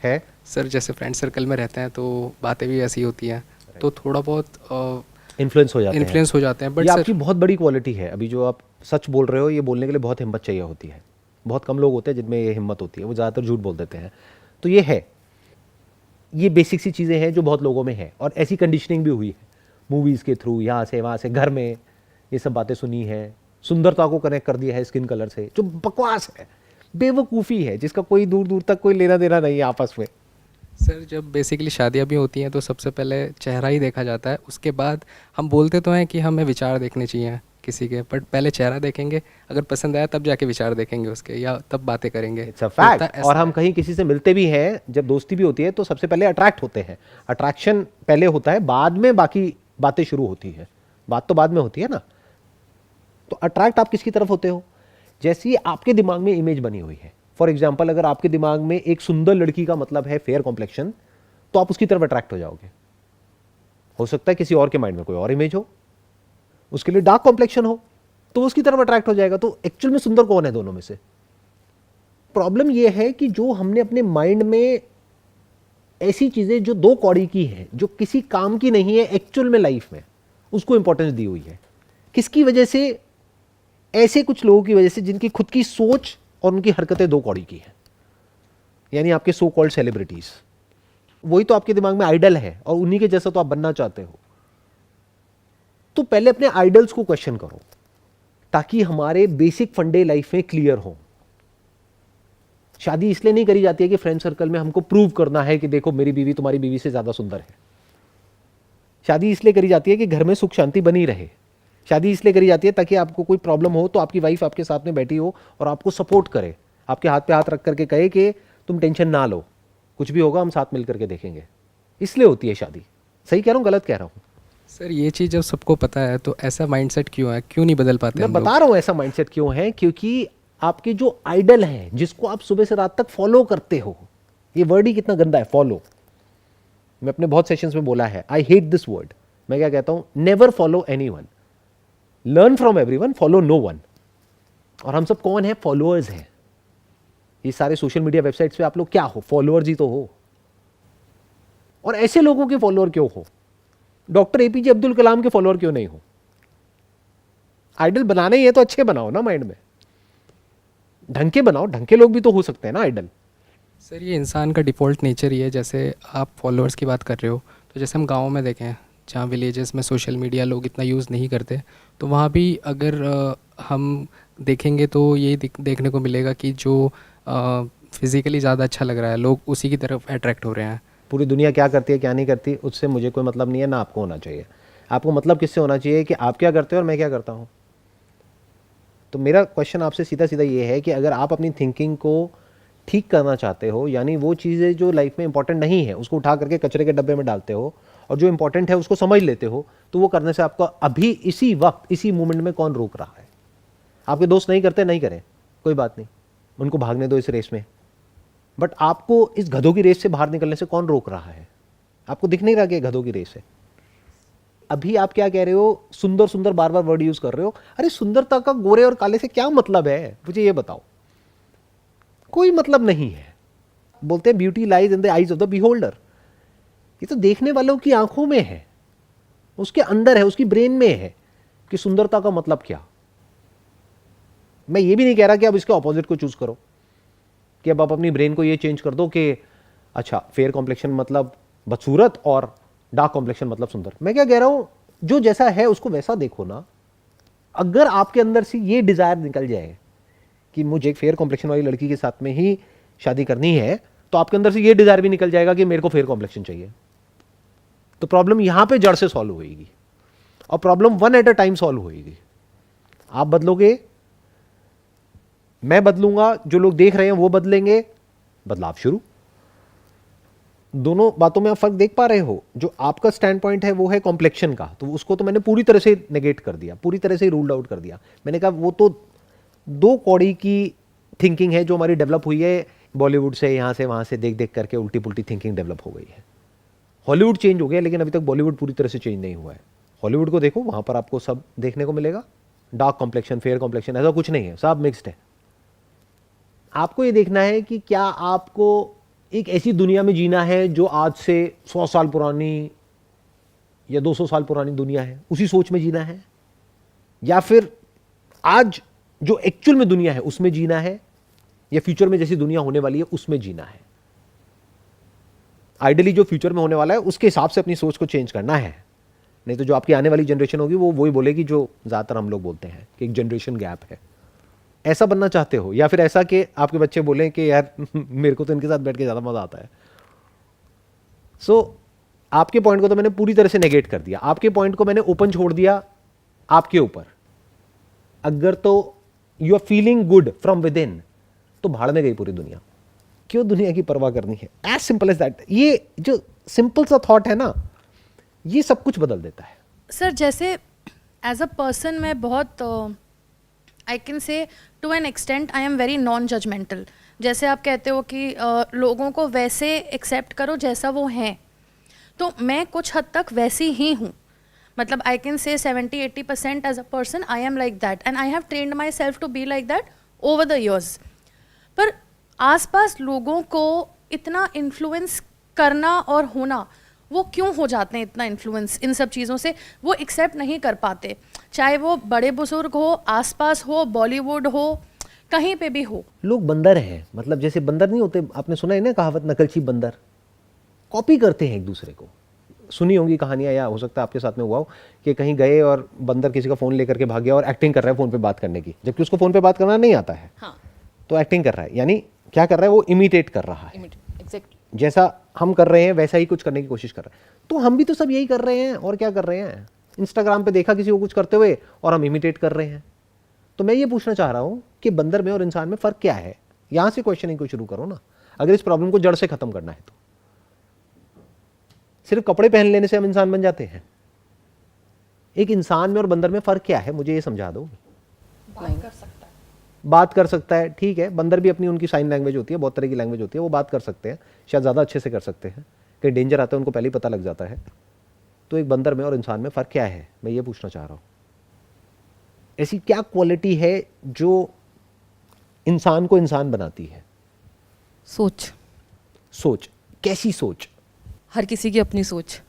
है सर। जैसे फ्रेंड सर्कल में रहते हैं तो बातें भी ऐसी होती हैं, तो थोड़ा बहुत इन्फ्लुएंस हो जाते हैं। इन्फ्लुएंस हो जाते हैं। बट ये सर आपकी बहुत बड़ी क्वालिटी है। अभी जो आप सच बोल रहे हो, ये बोलने के लिए बहुत हिम्मत चाहिए होती है। बहुत कम लोग होते हैं जिनमें ये हिम्मत होती है, वो ज़्यादातर झूठ बोल देते हैं। तो ये है, ये बेसिक सी चीज़ें हैं जो बहुत लोगों में है, और ऐसी कंडीशनिंग भी हुई है मूवीज़ के थ्रू, यहाँ से वहाँ से, घर में ये सब बातें सुनी है, सुंदरता को कनेक्ट कर दिया है स्किन कलर से, जो बकवास है, बेवकूफ़ी है, जिसका कोई दूर दूर तक कोई लेना देना नहीं है आपस में। सर जब बेसिकली शादियाँ भी होती हैं तो सबसे पहले चेहरा ही देखा जाता है, उसके बाद हम बोलते तो हैं कि हमें विचार देखने चाहिए किसी के, बट पहले चेहरा देखेंगे, अगर पसंद आया तब जाके विचार देखेंगे उसके, या तब बातें करेंगे। It's a fact. और हम कहीं किसी से मिलते भी हैं, जब दोस्ती भी होती है तो सबसे पहले अट्रैक्ट होते हैं। अट्रैक्शन पहले होता है, बाद में बाकी बातें शुरू होती है। बात तो बाद में होती है ना। तो अट्रैक्ट आप किसकी तरफ होते हो? जैसी आपके दिमाग में इमेज बनी हुई है। फॉर एग्जाम्पल, अगर आपके दिमाग में एक सुंदर लड़की का मतलब है फेयर कॉम्प्लेक्शन, तो आप उसकी तरफ अट्रैक्ट हो जाओगे। हो सकता है किसी और के माइंड में कोई और इमेज हो, उसके लिए डार्क कॉम्प्लेक्शन हो, तो उसकी तरफ अट्रैक्ट हो जाएगा। तो एक्चुअल में सुंदर कौन है दोनों में से? प्रॉब्लम यह है कि जो हमने अपने माइंड में ऐसी चीजें जो दो कौड़ी की है, जो किसी काम की नहीं है एक्चुअल में लाइफ में, उसको इंपॉर्टेंस दी हुई है। किसकी वजह से? ऐसे कुछ लोगों की वजह से जिनकी खुद की सोच और उनकी हरकतें दो कौड़ी की है, यानी आपके सो कॉल्ड सेलिब्रिटीज। वही तो आपके दिमाग में आइडल है, और उन्हीं के जैसा तो आप बनना चाहते हो। तो पहले अपने आइडल्स को क्वेश्चन करो, ताकि हमारे बेसिक फंडे लाइफ में क्लियर हो। शादी इसलिए नहीं करी जाती है कि फ्रेंड सर्कल में हमको प्रूव करना है कि देखो मेरी बीवी तुम्हारी बीवी से ज्यादा सुंदर है। शादी इसलिए करी जाती है कि घर में सुख शांति बनी रहे। शादी इसलिए करी जाती है ताकि आपको कोई प्रॉब्लम हो तो आपकी वाइफ आपके साथ में बैठी हो और आपको सपोर्ट करे, आपके हाथ पे हाथ रख करके कहे कि तुम टेंशन ना लो, कुछ भी होगा हम साथ मिल करके देखेंगे। इसलिए होती है शादी। सही कह रहा हूँ, गलत कह रहा हूँ? सर ये चीज़ जब सबको पता है तो ऐसा माइंडसेट क्यों है, क्यों नहीं बदल पाते मैं हम लोग? बता रहा हूं ऐसा माइंडसेट क्यों है, क्योंकि आपके जो आइडल हैं, जिसको आप सुबह से रात तक फॉलो करते हो, ये वर्ड ही कितना गंदा है, फॉलो। मैं अपने बहुत सेशंस में बोला है, आई हेट दिस वर्ड। मैं क्या कहता हूं? Never follow anyone, learn from everyone, follow no one. और हम सब कौन है? फॉलोअर्स हैं। ये सारे सोशल मीडिया वेबसाइट्स पे आप लोग क्या हो? फॉलोअर्स ही तो हो। और ऐसे लोगों के फॉलोअर क्यों हो? डॉक्टर एपीजे अब्दुल कलाम के फॉलोअर क्यों नहीं हो? आइडल बनाने ही है तो अच्छे बनाओ ना, माइंड में ढंग के बनाओ। ढंग के लोग भी तो हो सकते हैं ना आइडल। सर ये इंसान का डिफ़ॉल्ट नेचर ही है। जैसे आप फॉलोअर्स की बात कर रहे हो, तो जैसे हम गाँव में देखें, जहाँ विलेजेस में सोशल मीडिया लोग इतना यूज़ नहीं करते, तो वहाँ भी अगर हम देखेंगे तो ये देखने को मिलेगा कि जो फिज़िकली ज़्यादा अच्छा लग रहा है, लोग उसी की तरफ अट्रैक्ट हो रहे हैं। पूरी दुनिया क्या करती है क्या नहीं करती, उससे मुझे कोई मतलब नहीं है, ना आपको होना चाहिए। आपको मतलब किससे होना चाहिए कि आप क्या करते हो और मैं क्या करता हूँ। तो मेरा क्वेश्चन आपसे सीधा सीधा ये है कि अगर आप अपनी थिंकिंग को ठीक करना चाहते हो, यानी वो चीज़ें जो लाइफ में इंपॉर्टेंट नहीं है उसको उठा करके कचरे के डब्बे में डालते हो, और जो इंपॉर्टेंट है उसको समझ लेते हो, तो वो करने से आपका अभी इसी वक्त इसी मोमेंट में कौन रोक रहा है? आपके दोस्त नहीं करते, नहीं करें, कोई बात नहीं, उनको भागने दो इस रेस में। बट आपको इस गधों की रेस से बाहर निकलने से कौन रोक रहा है? आपको दिख नहीं रहा कि गधों की रेस है? अभी आप क्या कह रहे हो? सुंदर सुंदर बार बार वर्ड यूज कर रहे हो। अरे सुंदरता का गोरे और काले से क्या मतलब है, मुझे ये बताओ। कोई मतलब नहीं है। बोलते हैं beauty lies in the eyes of the beholder. ये तो देखने वालों की आंखों में है, उसके अंदर है, उसकी ब्रेन में है कि सुंदरता का मतलब क्या। मैं ये भी नहीं कह रहा कि आप इसके ऑपोजिट को चूज करो, कि अब आप अपनी ब्रेन को ये चेंज कर दो कि अच्छा फेयर कॉम्प्लेक्शन मतलब बदसूरत और डार्क कॉम्प्लेक्शन मतलब सुंदर। मैं क्या कह रहा हूं, जो जैसा है उसको वैसा देखो ना। अगर आपके अंदर से ये डिजायर निकल जाए कि मुझे एक फेयर कॉम्प्लेक्शन वाली लड़की के साथ में ही शादी करनी है, तो आपके अंदर से ये डिजायर भी निकल जाएगा कि मेरे को फेयर कॉम्प्लेक्शन चाहिए। तो प्रॉब्लम यहां पे जड़ से सॉल्व होगी, और problem one at a time solve होगी। आप बदलोगे, मैं बदलूंगा, जो लोग देख रहे हैं वो बदलेंगे, बदलाव शुरू। दोनों बातों में आप फर्क देख पा रहे हो। जो आपका स्टैंड पॉइंट है वो है कॉम्प्लेक्शन का, तो उसको तो मैंने पूरी तरह से नेगेट कर दिया, पूरी तरह से रूल्ड आउट कर दिया। मैंने कहा वो तो दो कौड़ी की थिंकिंग है जो हमारी डेवलप हुई है बॉलीवुड से, यहां से वहां से देख देख करके उल्टी पुल्टी थिंकिंग डेवलप हो गई है। हॉलीवुड चेंज हो गया, लेकिन अभी तक बॉलीवुड पूरी तरह से चेंज नहीं हुआ है। हॉलीवुड को देखो, वहां पर आपको सब देखने को मिलेगा, डार्क कॉम्प्लेक्शन, फेयर कॉम्प्लेक्शन, ऐसा कुछ नहीं है, सब मिक्स्ड है। आपको ये देखना है कि क्या आपको एक ऐसी दुनिया में जीना है जो आज से 100 साल पुरानी या 200 साल पुरानी दुनिया है, उसी सोच में जीना है, या फिर आज जो एक्चुअल में दुनिया है उसमें जीना है, या फ्यूचर में जैसी दुनिया होने वाली है उसमें जीना है। आइडियली जो फ्यूचर में होने वाला है उसके हिसाब से अपनी सोच को चेंज करना है, नहीं तो जो आपकी आने वाली जनरेशन होगी वो वही बोलेगी जो ज्यादातर हम लोग बोलते हैं कि एक जनरेशन गैप है। ऐसा बनना चाहते हो, या फिर ऐसा कि आपके बच्चे बोलें कि यार मेरे को तो इनके साथ बैठ के ज्यादा मजा आता है। आपके पॉइंट को तो मैंने पूरी तरह से नेगेट कर दिया, आपके पॉइंट को मैंने ओपन छोड़ दिया आपके ऊपर। अगर तो you are feeling good from within, तो भाड़ में गई पूरी दुनिया। क्यों दुनिया की परवाह करनी है? As simple as that. ये जो सिंपल सा थॉट है ना, ये सब कुछ बदल देता है। सर जैसे एज अ पर्सन मैं बहुत I can say to an extent I am very non judgmental. जैसे आप कहते हो कि लोगों को वैसे एक्सेप्ट करो जैसा वो हैं, तो मैं कुछ हद तक वैसी ही हूँ। मतलब आई can say 70-80% as a person I am like that, and I have trained myself to be like that over the years. पर आसपास लोगों को इतना इन्फ्लुएंस करना और होना, वो क्यों हो जाते हैं इतना इन्फ्लुएंस इन सब चीज़ों से, वो एक्सेप्ट नहीं कर पाते। चाहे वो बड़े बुजुर्ग हो, आसपास हो, बॉलीवुड हो, कहीं पे भी हो। लोग बंदर हैं, मतलब जैसे बंदर नहीं होते, आपने सुना है ना कहावत, नकलची बंदर। कॉपी करते हैं एक दूसरे को। सुनी होंगी कहानियां, या हो सकता है आपके साथ में हुआ हो कि कहीं गए और बंदर किसी का फ़ोन लेकर के भाग गया और एक्टिंग कर रहा है फ़ोन पे बात करने की, जबकि उसको फ़ोन पे बात करना नहीं आता है। हाँ, तो एक्टिंग कर रहा है, यानी क्या कर रहा है, वो इमिटेट कर रहा है। एग्जैक्टली। जैसा हम कर रहे हैं वैसा ही कुछ करने की कोशिश कर रहे हैं। तो हम भी तो सब यही कर रहे हैं, और क्या कर रहे हैं? इंस्टाग्राम पे देखा किसी को कुछ करते हुए और हम इमिटेट कर रहे हैं। तो मैं ये पूछना चाह रहा हूं कि बंदर में और इंसान में फ़र्क क्या है? यहां से क्वेश्चनिंग को शुरू करो ना, अगर इस प्रॉब्लम को जड़ से खत्म करना है तो। सिर्फ कपड़े पहन लेने से हम इंसान बन जाते हैं? एक इंसान में और बंदर में फ़र्क क्या है, मुझे ये समझा दो। बात कर सकता है, ठीक है। बंदर भी अपनी उनकी साइन लैंग्वेज होती है, बहुत तरह की लैंग्वेज होती है, वो बात कर सकते हैं, शायद ज़्यादा अच्छे से कर सकते हैं। कहीं डेंजर आता है उनको पहले ही पता लग जाता है। तो एक बंदर में और इंसान में फ़र्क क्या है, मैं ये पूछना चाह रहा हूँ। ऐसी क्या क्वालिटी है जो इंसान को इंसान बनाती है? सोच। सोच। कैसी सोच? हर किसी की अपनी सोच,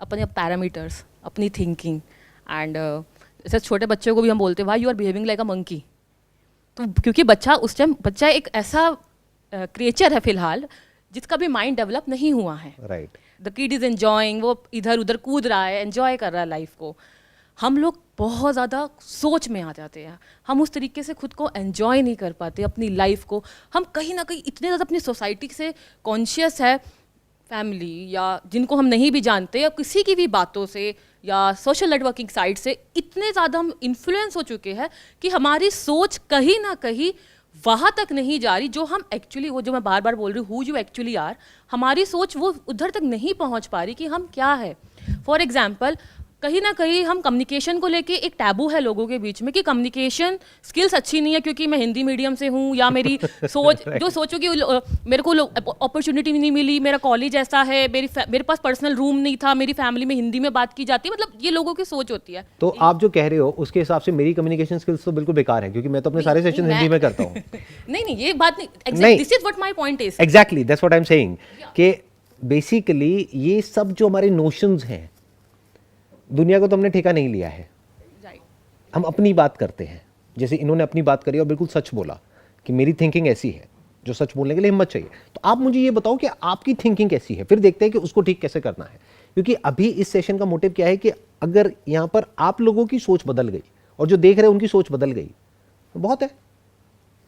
अपने पैरामीटर्स, अपनी थिंकिंग। एंड जैसे छोटे बच्चों को भी हम बोलते हैं why you are behaving like a monkey. तो क्योंकि बच्चा एक ऐसा क्रिएचर है फिलहाल जिसका भी माइंड डेवलप नहीं हुआ है। Right. The kid is enjoying, वो इधर उधर कूद रहा है, एंजॉय कर रहा है लाइफ को। हम लोग बहुत ज़्यादा सोच में आ जाते हैं, हम उस तरीके से खुद को एंजॉय नहीं कर पाते अपनी लाइफ को। हम कहीं ना कहीं इतने ज़्यादा अपनी सोसाइटी से कॉन्शियस है, फैमिली या जिनको हम नहीं भी जानते, या किसी की भी बातों से या सोशल नेटवर्किंग साइट से इतने ज़्यादा हम इन्फ्लुएंस हो चुके हैं कि हमारी सोच कहीं ना कहीं वहाँ तक नहीं जा रही जो हम एक्चुअली, वो जो मैं बार बार बोल रही हूँ, हु यू एक्चुअली आर, हमारी सोच वो उधर तक नहीं पहुँच पा रही कि हम क्या है। फॉर एग्जाम्पल, कहीं ना कहीं हम कम्युनिकेशन को लेके एक टैबू है लोगों के बीच में कि कम्युनिकेशन स्किल्स अच्छी नहीं है क्योंकि मैं हिंदी मीडियम से हूँ, या मेरी सोच जो सोचो कि मेरे को अपॉर्चुनिटी नहीं मिली, मेरा कॉलेज ऐसा है, मेरे पास पर्सनल रूम नहीं था, मेरी फैमिली में हिंदी में बात की जाती है, मतलब ये लोगों की सोच होती है। तो आप जो कह रहे हो उसके हिसाब से मेरी कम्युनिकेशन स्किल्स तो बिल्कुल बेकार है, क्योंकि मैं तो अपने सारे सेशन हिंदी में करता हूँ। नहीं, ये बात नहीं, this is what my point is. Exactly that's what I am saying कि बेसिकली ये सब जो हमारे नोशंस हैं, दुनिया को तो हमने ठेका नहीं लिया है, हम अपनी बात करते हैं। जैसे इन्होंने अपनी बात करी और बिल्कुल सच बोला कि मेरी थिंकिंग ऐसी है, जो सच बोलने के लिए हिम्मत चाहिए। तो आप मुझे ये बताओ कि आपकी थिंकिंग कैसी है, फिर देखते हैं कि उसको ठीक कैसे करना है। क्योंकि अभी इस सेशन का मोटिव क्या है कि अगर यहाँ पर आप लोगों की सोच बदल गई और जो देख रहे हैं उनकी सोच बदल गई तो बहुत है।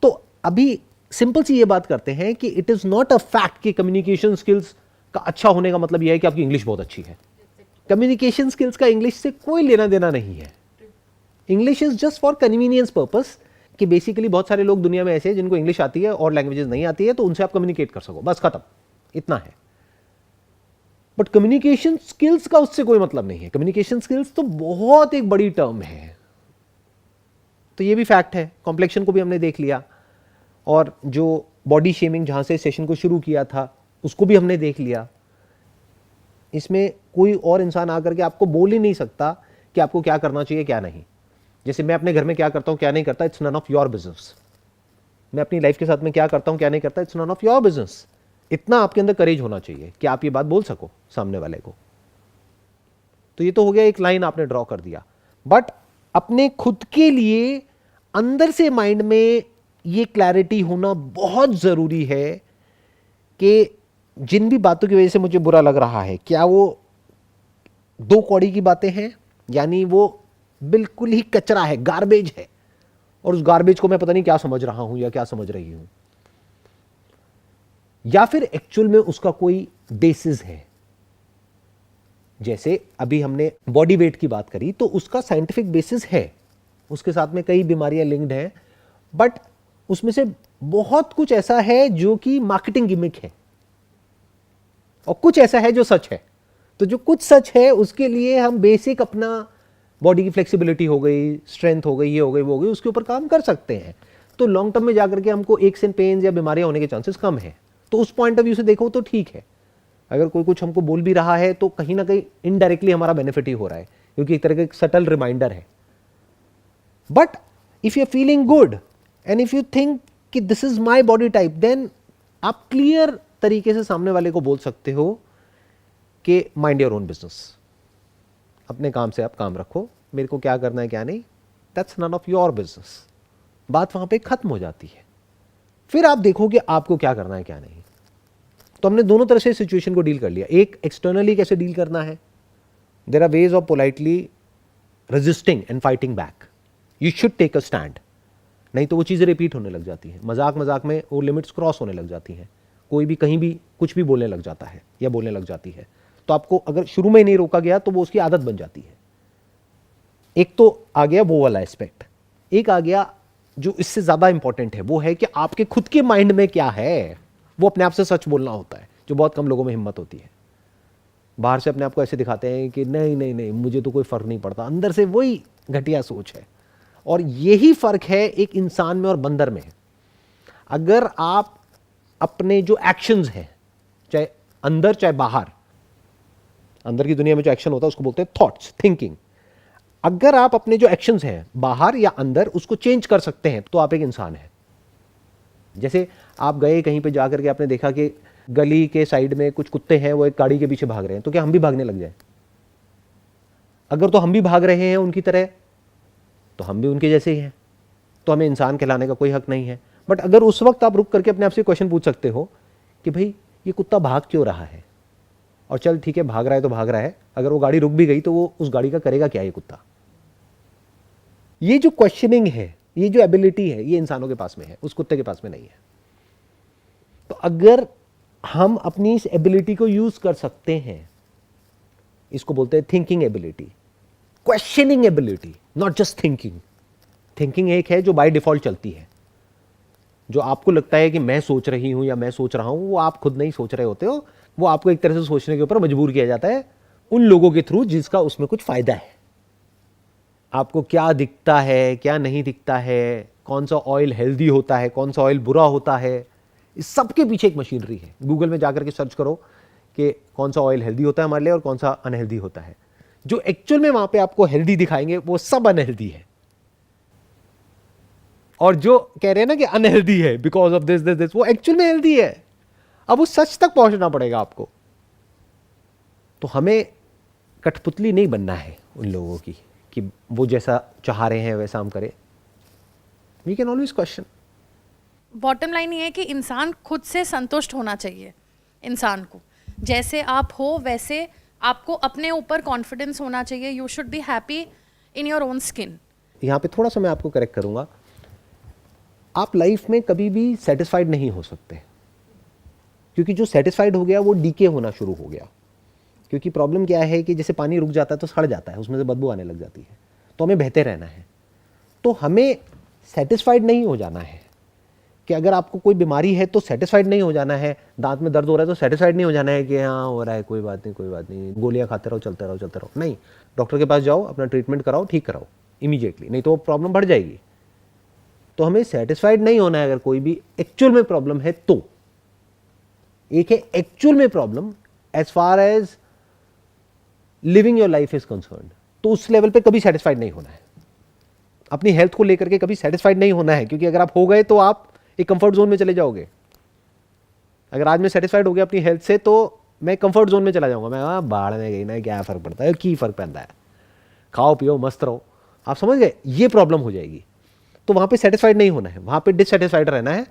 तो अभी सिंपल सी ये बात करते हैं कि it is not a fact कि कम्युनिकेशन स्किल्स का अच्छा होने का मतलब यह है कि आपकी इंग्लिश बहुत अच्छी है। कम्युनिकेशन स्किल्स का इंग्लिश से कोई लेना देना नहीं है। English is just for convenience purpose, कि बेसिकली बहुत सारे लोग दुनिया में ऐसे हैं जिनको इंग्लिश आती है और लैंग्वेजेस नहीं आती है, तो उनसे आप कम्युनिकेट कर सको, बस खत्म, इतना है। बट कम्युनिकेशन स्किल्स का उससे कोई मतलब नहीं है। कम्युनिकेशन स्किल्स तो बहुत एक बड़ी टर्म है। तो ये भी फैक्ट है। कॉम्प्लेक्शन को भी हमने देख लिया, और जो बॉडी शेमिंग जहां से सेशन को शुरू किया था उसको भी हमने देख लिया। इसमें कोई और इंसान आकर के आपको बोल ही नहीं सकता कि आपको क्या करना चाहिए क्या नहीं। जैसे मैं अपने घर में क्या करता हूं क्या नहीं करता, it's none of your business. मैं अपनी लाइफ के साथ में क्या करता हूं क्या नहीं करता, it's none of your business. इतना आपके अंदर करेज होना चाहिए कि आप ये बात बोल सको सामने वाले को। तो ये तो हो गया, एक लाइन आपने ड्रॉ कर दिया। बट अपने खुद के लिए अंदर से माइंड में ये क्लैरिटी होना बहुत जरूरी है कि जिन भी बातों की वजह से मुझे बुरा लग रहा है, क्या वो दो कौड़ी की बातें हैं, यानी वो बिल्कुल ही कचरा है, गार्बेज है, और उस गार्बेज को मैं पता नहीं क्या समझ रहा हूं या क्या समझ रही हूं, या फिर एक्चुअल में उसका कोई बेसिस है। जैसे अभी हमने बॉडी वेट की बात करी, तो उसका साइंटिफिक बेसिस है, उसके साथ में कई बीमारियां लिंक्ड हैं, बट उसमें से बहुत कुछ ऐसा है जो कि मार्केटिंग गिमिक है, और कुछ ऐसा है जो सच है। तो जो कुछ सच है उसके लिए हम बेसिक अपना बॉडी की फ्लेक्सिबिलिटी हो गई, स्ट्रेंथ हो गई, ये हो गई, वो हो गई, उसके ऊपर काम कर सकते हैं। तो लॉन्ग टर्म में जाकर के हमको एक्स एंड पेन्स या बीमारियां होने के चांसेस कम है। तो उस पॉइंट ऑफ व्यू से देखो तो ठीक है। अगर कोई कुछ हमको बोल भी रहा है तो कहीं ना कहीं इनडायरेक्टली हमारा बेनिफिट ही हो रहा है, क्योंकि एक तरह का सटल रिमाइंडर है। But if you are feeling good and if you think कि this is my body type, then आप क्लियर तरीके से सामने वाले को बोल सकते हो कि माइंड योर ओन बिजनेस, अपने काम से आप काम रखो, मेरे को क्या करना है क्या नहीं, that's none of your business. बात वहां पे खत्म हो जाती है। फिर आप देखो कि आपको क्या करना है क्या नहीं। तो हमने दोनों तरह से सिचुएशन को डील कर लिया। एक, एक्सटर्नली कैसे डील करना है, there are ways of politely resisting and fighting back. You should take a stand, नहीं तो वो चीज़ें रिपीट होने लग जाती हैं, मजाक मजाक में वो लिमिट्स क्रॉस होने लग जाती हैं, कोई भी कहीं भी कुछ भी बोलने लग जाता है या बोलने लग जाती है। तो आपको अगर शुरू में ही नहीं रोका गया तो वो उसकी आदत बन जाती है। एक तो आ गया वो वाला एस्पेक्ट। एक आ गया जो इससे ज़्यादा इंपॉर्टेंट है, वो है कि आपके खुद के माइंड में क्या है। वो अपने आप से सच बोलना होता है, जो बहुत कम लोगों में हिम्मत होती है। बाहर से अपने आप को ऐसे दिखाते हैं कि नहीं नहीं नहीं मुझे तो कोई फ़र्क नहीं पड़ता, अंदर से वही घटिया सोच है। और यही फ़र्क है एक इंसान में और बंदर में। अगर आप अपने जो एक्शंस हैं, चाहे अंदर चाहे बाहर, अंदर की दुनिया में जो एक्शन होता है उसको बोलते हैं थॉट्स, थिंकिंग। अगर आप अपने जो एक्शंस हैं बाहर या अंदर उसको चेंज कर सकते हैं तो आप एक इंसान हैं। जैसे आप गए कहीं पे जाकर के आपने देखा कि गली के साइड में कुछ कुत्ते हैं, वो एक गाड़ी के पीछे भाग रहे हैं, तो क्या हम भी भागने लग जाए? अगर तो हम भी भाग रहे हैं उनकी तरह तो हम भी उनके जैसे ही हैं, तो हमें इंसान कहलाने का कोई हक नहीं है। बट अगर उस वक्त आप रुक करके अपने आप से क्वेश्चन पूछ सकते हो कि भाई ये कुत्ता भाग क्यों रहा है, और चल ठीक है भाग रहा है तो भाग रहा है, अगर वो गाड़ी रुक भी गई तो वो उस गाड़ी का करेगा क्या ये कुत्ता। ये जो क्वेश्चनिंग है, ये जो एबिलिटी है, ये इंसानों के पास में है, उस कुत्ते के पास में नहीं है। तो अगर हम अपनी इस एबिलिटी को यूज कर सकते हैं, इसको बोलते हैं thinking ability, questioning ability, not just thinking. Thinking एक है जो बाय डिफॉल्ट चलती है, जो आपको लगता है कि मैं सोच रही हूं या मैं सोच रहा हूं, वो आप खुद नहीं सोच रहे होते हो, वो आपको एक तरह से सोचने के ऊपर मजबूर किया जाता है उन लोगों के थ्रू जिसका उसमें कुछ फायदा है। आपको क्या दिखता है क्या नहीं दिखता है, कौन सा ऑयल हेल्दी होता है कौन सा ऑयल बुरा होता है, इस सब के पीछे एक मशीनरी है। गूगल में जाकर के सर्च करो कि कौन सा ऑयल हेल्दी होता है हमारे लिए और कौन सा अनहेल्दी होता है। जो एक्चुअल में वहां पे आपको हेल्दी दिखाएंगे वो सब अनहेल्दी है, और जो कह रहे हैं ना कि अनहेल्दी है because of this this this, वो एक्चुअल में हेल्दी है। अब उस सच तक पहुंचना पड़ेगा आपको। तो हमें कठपुतली नहीं बनना है उन लोगों की कि वो जैसा चाह रहे हैं वैसा हम करें. We can always question. Bottom line ये है कि इंसान खुद से संतुष्ट होना चाहिए. इंसान को जैसे आप हो वैसे आपको अपने ऊपर कॉन्फिडेंस होना चाहिए. You should be happy in your own skin. यहाँ पे थोड़ा सा मैं आपको करेक्ट करूँगा. आप लाइफ में कभी भी सेटिस्फाइड नहीं हो सकते, क्योंकि जो सेटिस्फाइड हो गया वो डीके होना शुरू हो गया. क्योंकि प्रॉब्लम क्या है कि जैसे पानी रुक जाता है तो सड़ जाता है, उसमें से बदबू आने लग जाती है. तो हमें बहते रहना है. तो हमें सेटिस्फाइड नहीं हो जाना है कि अगर आपको कोई बीमारी है तो सेटिस्फाइड नहीं हो जाना है. दांत में दर्द हो रहा है तो सेटिस्फाइड नहीं हो जाना है कि हाँ हो रहा है, कोई बात नहीं कोई बात नहीं, गोलियां खाते रहो, चलते रहो चलते रहो. नहीं, डॉक्टर के पास जाओ, अपना ट्रीटमेंट कराओ, ठीक कराओ इमीडिएटली, नहीं तो प्रॉब्लम बढ़ जाएगी. तो हमें सेटिस्फाइड नहीं होना है. अगर कोई भी एक्चुअल में प्रॉब्लम है तो एक है एक्चुअल में problem as far as living your life is concern, तो उस लेवल पे कभी सेटिस्फाइड नहीं होना है. अपनी हेल्थ को लेकर के कभी सेटिस्फाइड नहीं होना है, क्योंकि अगर आप हो गए तो आप एक कंफर्ट जोन में चले जाओगे. अगर आज मैं सेटिस्फाइड हो गया अपनी हेल्थ से तो मैं कंफर्ट जोन में चला जाऊंगा. मैं बाढ़ में गई ना, क्या फर्क पड़ता है, की फर्क पड़ता है, खाओ पियो मस्त रहो. आप समझ गए, ये प्रॉब्लम हो जाएगी. तो वहां पे सेटिस्फाइड नहीं होना है, वहां पे डिससेटिस्फाइड रहना है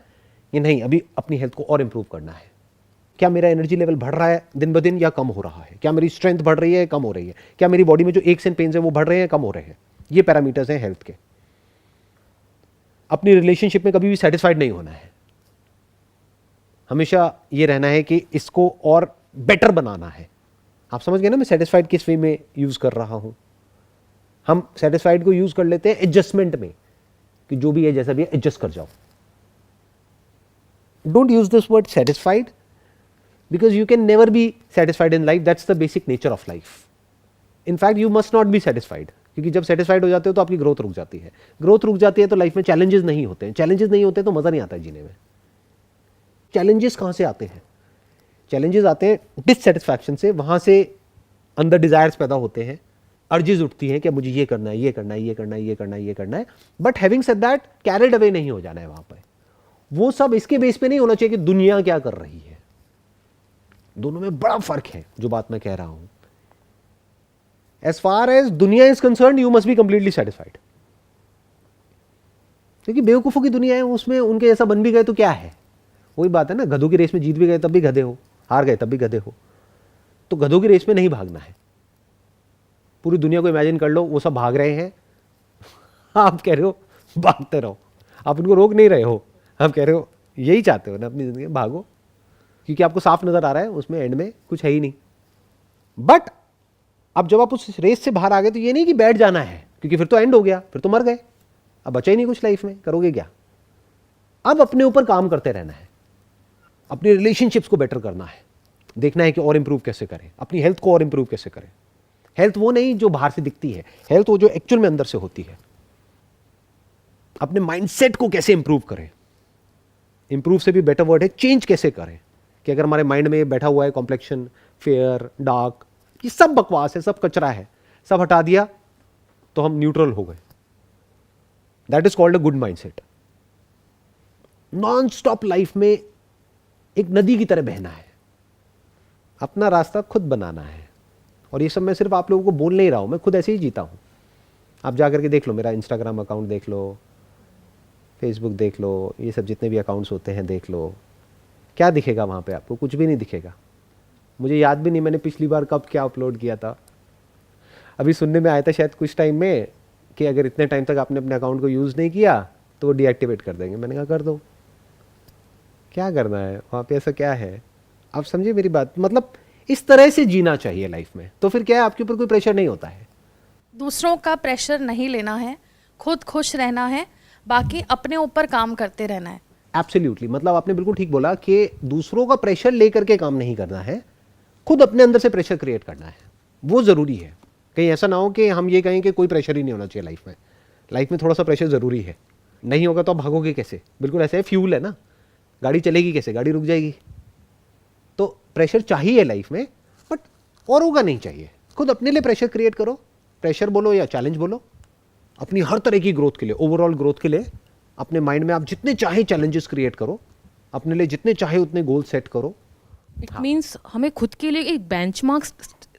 कि नहीं अभी अपनी हेल्थ को और इंप्रूव करना है. क्या मेरा एनर्जी लेवल बढ़ रहा है दिन ब दिन या कम हो रहा है? क्या मेरी स्ट्रेंथ बढ़ रही है कम हो रही है? क्या मेरी बॉडी में जो एक्स एंड पेन्स है वो बढ़ रहे हैं कम हो रहे हैं? ये पैरामीटर्स हैं हेल्थ के. अपनी रिलेशनशिप में कभी भी सेटिस्फाइड नहीं होना है. हमेशा ये रहना है कि इसको और बेटर बनाना है. आप समझ गए ना मैं सेटिस्फाइड किस वे में यूज कर रहा हूं. हम सेटिस्फाइड को यूज कर लेते हैं एडजस्टमेंट में कि जो भी है जैसा भी है एडजस्ट कर जाओ. Don't use this word satisfied because you can never be satisfied in life. That's the basic nature of life. In fact you must not be satisfied, क्योंकि जब satisfied हो जाते हो तो आपकी ग्रोथ रुक जाती है. ग्रोथ रुक जाती है तो लाइफ में चैलेंजेस नहीं होते हैं. चैलेंजेस नहीं होते तो मज़ा नहीं आता है जीने में. चैलेंजेस कहाँ से आते हैं? चैलेंजेस आते हैं डिससेटिस्फैक्शन से. वहाँ से अंदर डिज़ायर्स पैदा होते हैं, अर्जेस उठती हैं कि मुझे ये करना है, ये करना है, ये करना है, ये करना है, ये करना है. But having said that, carried away नहीं हो जाना है वहाँ पर. वो सब इसके बेस पे नहीं होना चाहिए कि दुनिया क्या कर रही है. दोनों में बड़ा फर्क है जो बात मैं कह रहा हूं. एज फार एज दुनिया is concern you must be completely satisfied. क्योंकि बेवकूफों की दुनिया है, उसमें उनके जैसा बन भी गए तो क्या है. वही बात है ना, गधों की रेस में जीत भी गए तब भी गधे हो, हार गए तब भी गधे हो. तो गधों की रेस में नहीं भागना है. पूरी दुनिया को इमेजिन कर लो, वो सब भाग रहे हैं, आप कह रहे हो भागते रहो. आप उनको रोक नहीं रहे हो, आप कह रहे हो यही चाहते हो ना अपनी जिंदगी में, भागो. क्योंकि आपको साफ नजर आ रहा है उसमें एंड में कुछ है ही नहीं. बट अब जब आप उस रेस से बाहर आ गए तो ये नहीं कि बैठ जाना है, क्योंकि फिर तो एंड हो गया, फिर तो मर गए, अब बचा ही नहीं कुछ लाइफ में, करोगे क्या. अब अपने ऊपर काम करते रहना है, अपनी रिलेशनशिप्स को बेटर करना है, देखना है कि और इंप्रूव कैसे करें, अपनी हेल्थ को और इंप्रूव कैसे करें. हेल्थ वो नहीं जो बाहर से दिखती है, हेल्थ वो जो एक्चुअल में अंदर से होती है. अपने माइंडसेट को कैसे इंप्रूव करें. इंप्रूव से भी बेटर वर्ड है चेंज कैसे करें. कि अगर हमारे माइंड में बैठा हुआ है कॉम्प्लेक्शन, फेयर, डार्क, ये सब बकवास है, सब कचरा है, सब हटा दिया तो हम न्यूट्रल हो गए. That is called a good mindset. Non stop life में एक नदी की तरह बहना है, अपना रास्ता खुद बनाना है. और ये सब मैं सिर्फ आप लोगों को बोल नहीं रहा हूं, मैं खुद ऐसे ही जीता हूं. आप जाकर के देख लो, मेरा इंस्टाग्राम अकाउंट देख लो, फेसबुक देख लो, ये सब जितने भी अकाउंट्स होते हैं देख लो. क्या दिखेगा वहाँ पे आपको? कुछ भी नहीं दिखेगा. मुझे याद भी नहीं मैंने पिछली बार कब क्या अपलोड किया था. अभी सुनने में आया था शायद कुछ टाइम में कि अगर इतने टाइम तक आपने अपने अकाउंट को यूज़ नहीं किया तो वो डीएक्टिवेट कर देंगे. मैंने कहा कर दो, क्या करना है वहाँ पे, ऐसा क्या है. आप समझिए मेरी बात. मतलब इस तरह से जीना चाहिए लाइफ में, तो फिर क्या है, आपके ऊपर कोई प्रेशर नहीं होता है. दूसरों का प्रेशर नहीं लेना है, खुद खुश रहना है, बाकी अपने ऊपर काम करते रहना है. एब्सोल्युटली. मतलब आपने बिल्कुल ठीक बोला कि दूसरों का प्रेशर लेकर के काम नहीं करना है, खुद अपने अंदर से प्रेशर क्रिएट करना है. वो ज़रूरी है. कहीं ऐसा ना हो कि हम ये कहें कि कोई प्रेशर ही नहीं होना चाहिए लाइफ में. लाइफ में थोड़ा सा प्रेशर ज़रूरी है. नहीं होगा तो आप भागोगे कैसे. बिल्कुल ऐसा है, फ्यूल है ना, गाड़ी चलेगी कैसे, गाड़ी रुक जाएगी. तो प्रेशर चाहिए लाइफ में, बट औरों का नहीं चाहिए. खुद अपने लिए प्रेशर क्रिएट करो. प्रेशर बोलो या चैलेंज बोलो, अपनी हर तरह की ग्रोथ के लिए, ओवरऑल ग्रोथ के लिए अपने माइंड में आप जितने चाहे चैलेंजेस क्रिएट करो, अपने लिए जितने चाहे उतने गोल सेट करो. इट मीन्स हमें खुद के लिए एक बेंचमार्क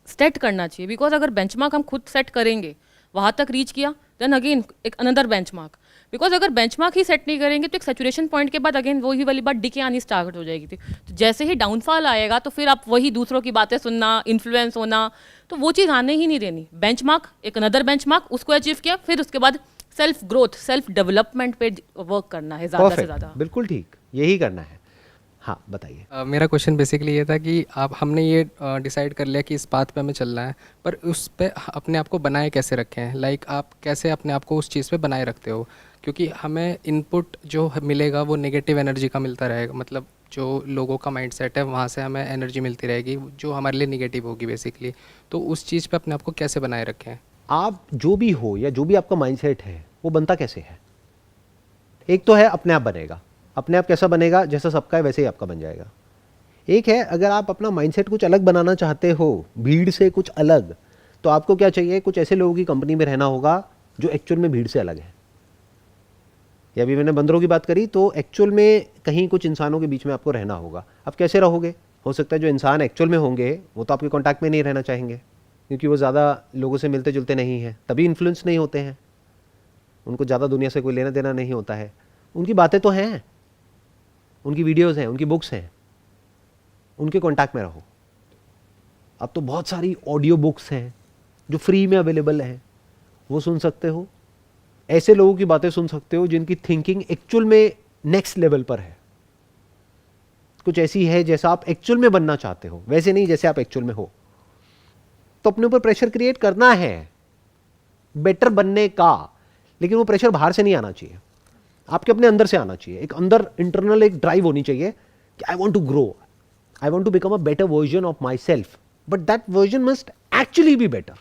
सेट करना चाहिए, बिकॉज अगर बेंचमार्क हम खुद सेट करेंगे, वहाँ तक रीच किया, देन अगेन एक अनदर बेंचमार्क, बिकॉज अगर बेंचमार्क ही सेट नहीं करेंगे तो एक सैचुरेशन पॉइंट के बाद अगेन वही वाली बात डिके आनी स्टार्ट हो जाएगी थी। तो जैसे ही डाउनफॉल आएगा तो फिर आप वही दूसरों की बातें सुनना, इन्फ्लुएंस होना, तो वो चीज़ आने ही नहीं देनी। बेंचमार्क, एक अनदर बेंचमार्क, उसको अचीव किया, फिर उसके बाद सेल्फ ग्रोथ, सेल्फ डेवलपमेंट पे वर्क करना है ज़्यादा से Perfect, ज़्यादा। बिल्कुल ठीक, यही करना है। हाँ बताइए। मेरा क्वेश्चन बेसिकली ये था कि आप हमने ये डिसाइड कर लिया कि इस पाथ पे हमें चलना है, पर उस पे अपने आप को बनाए कैसे रखें हैं? लाइक आप कैसे अपने आप को उस चीज़ पे बनाए रखते हो? क्योंकि हमें इनपुट जो मिलेगा वो नेगेटिव एनर्जी का मिलता रहेगा, मतलब जो लोगों का माइंडसेट है वहाँ से हमें एनर्जी मिलती रहेगी जो हमारे लिए नेगेटिव होगी बेसिकली। तो उस चीज़ पे अपने आप को कैसे बनाए रखें? आप जो भी हो या जो भी आपका माइंडसेट है वो बनता कैसे है? एक तो है अपने आप बनेगा, अपने आप कैसा बनेगा, जैसा सबका है वैसे ही आपका बन जाएगा। एक है अगर आप अपना माइंडसेट कुछ अलग बनाना चाहते हो, भीड़ से कुछ अलग, तो आपको क्या चाहिए, कुछ ऐसे लोगों की कंपनी में रहना होगा जो एक्चुअल में भीड़ से अलग है। या अभी मैंने बंदरों की बात करी, तो एक्चुअल में कहीं कुछ इंसानों के बीच में आपको रहना होगा। अब कैसे रहोगे? हो सकता है जो इंसान एक्चुअल में होंगे वो तो आपके कॉन्टैक्ट में नहीं रहना चाहेंगे, क्योंकि वो ज़्यादा लोगों से मिलते जुलते नहीं हैं, तभी इन्फ्लुएंस नहीं होते हैं, उनको ज़्यादा दुनिया से कोई लेना देना नहीं होता है। उनकी बातें तो हैं, उनकी वीडियोज़ हैं, उनकी बुक्स हैं, उनके कॉन्टैक्ट में रहो। अब तो बहुत सारी ऑडियो बुक्स हैं जो फ्री में अवेलेबल हैं, वो सुन सकते हो। ऐसे लोगों की बातें सुन सकते हो जिनकी थिंकिंग एक्चुअल में नेक्स्ट लेवल पर है, कुछ ऐसी है जैसा आप एक्चुअल में बनना चाहते हो, वैसे नहीं जैसे आप एक्चुअल में हो। तो अपने ऊपर प्रेशर क्रिएट करना है बेटर बनने का, लेकिन वो प्रेशर बाहर से नहीं आना चाहिए, आपके अपने अंदर से आना चाहिए। एक अंदर इंटरनल एक ड्राइव होनी चाहिए कि I want to grow, I want to become a better version of myself, but that version must actually be better,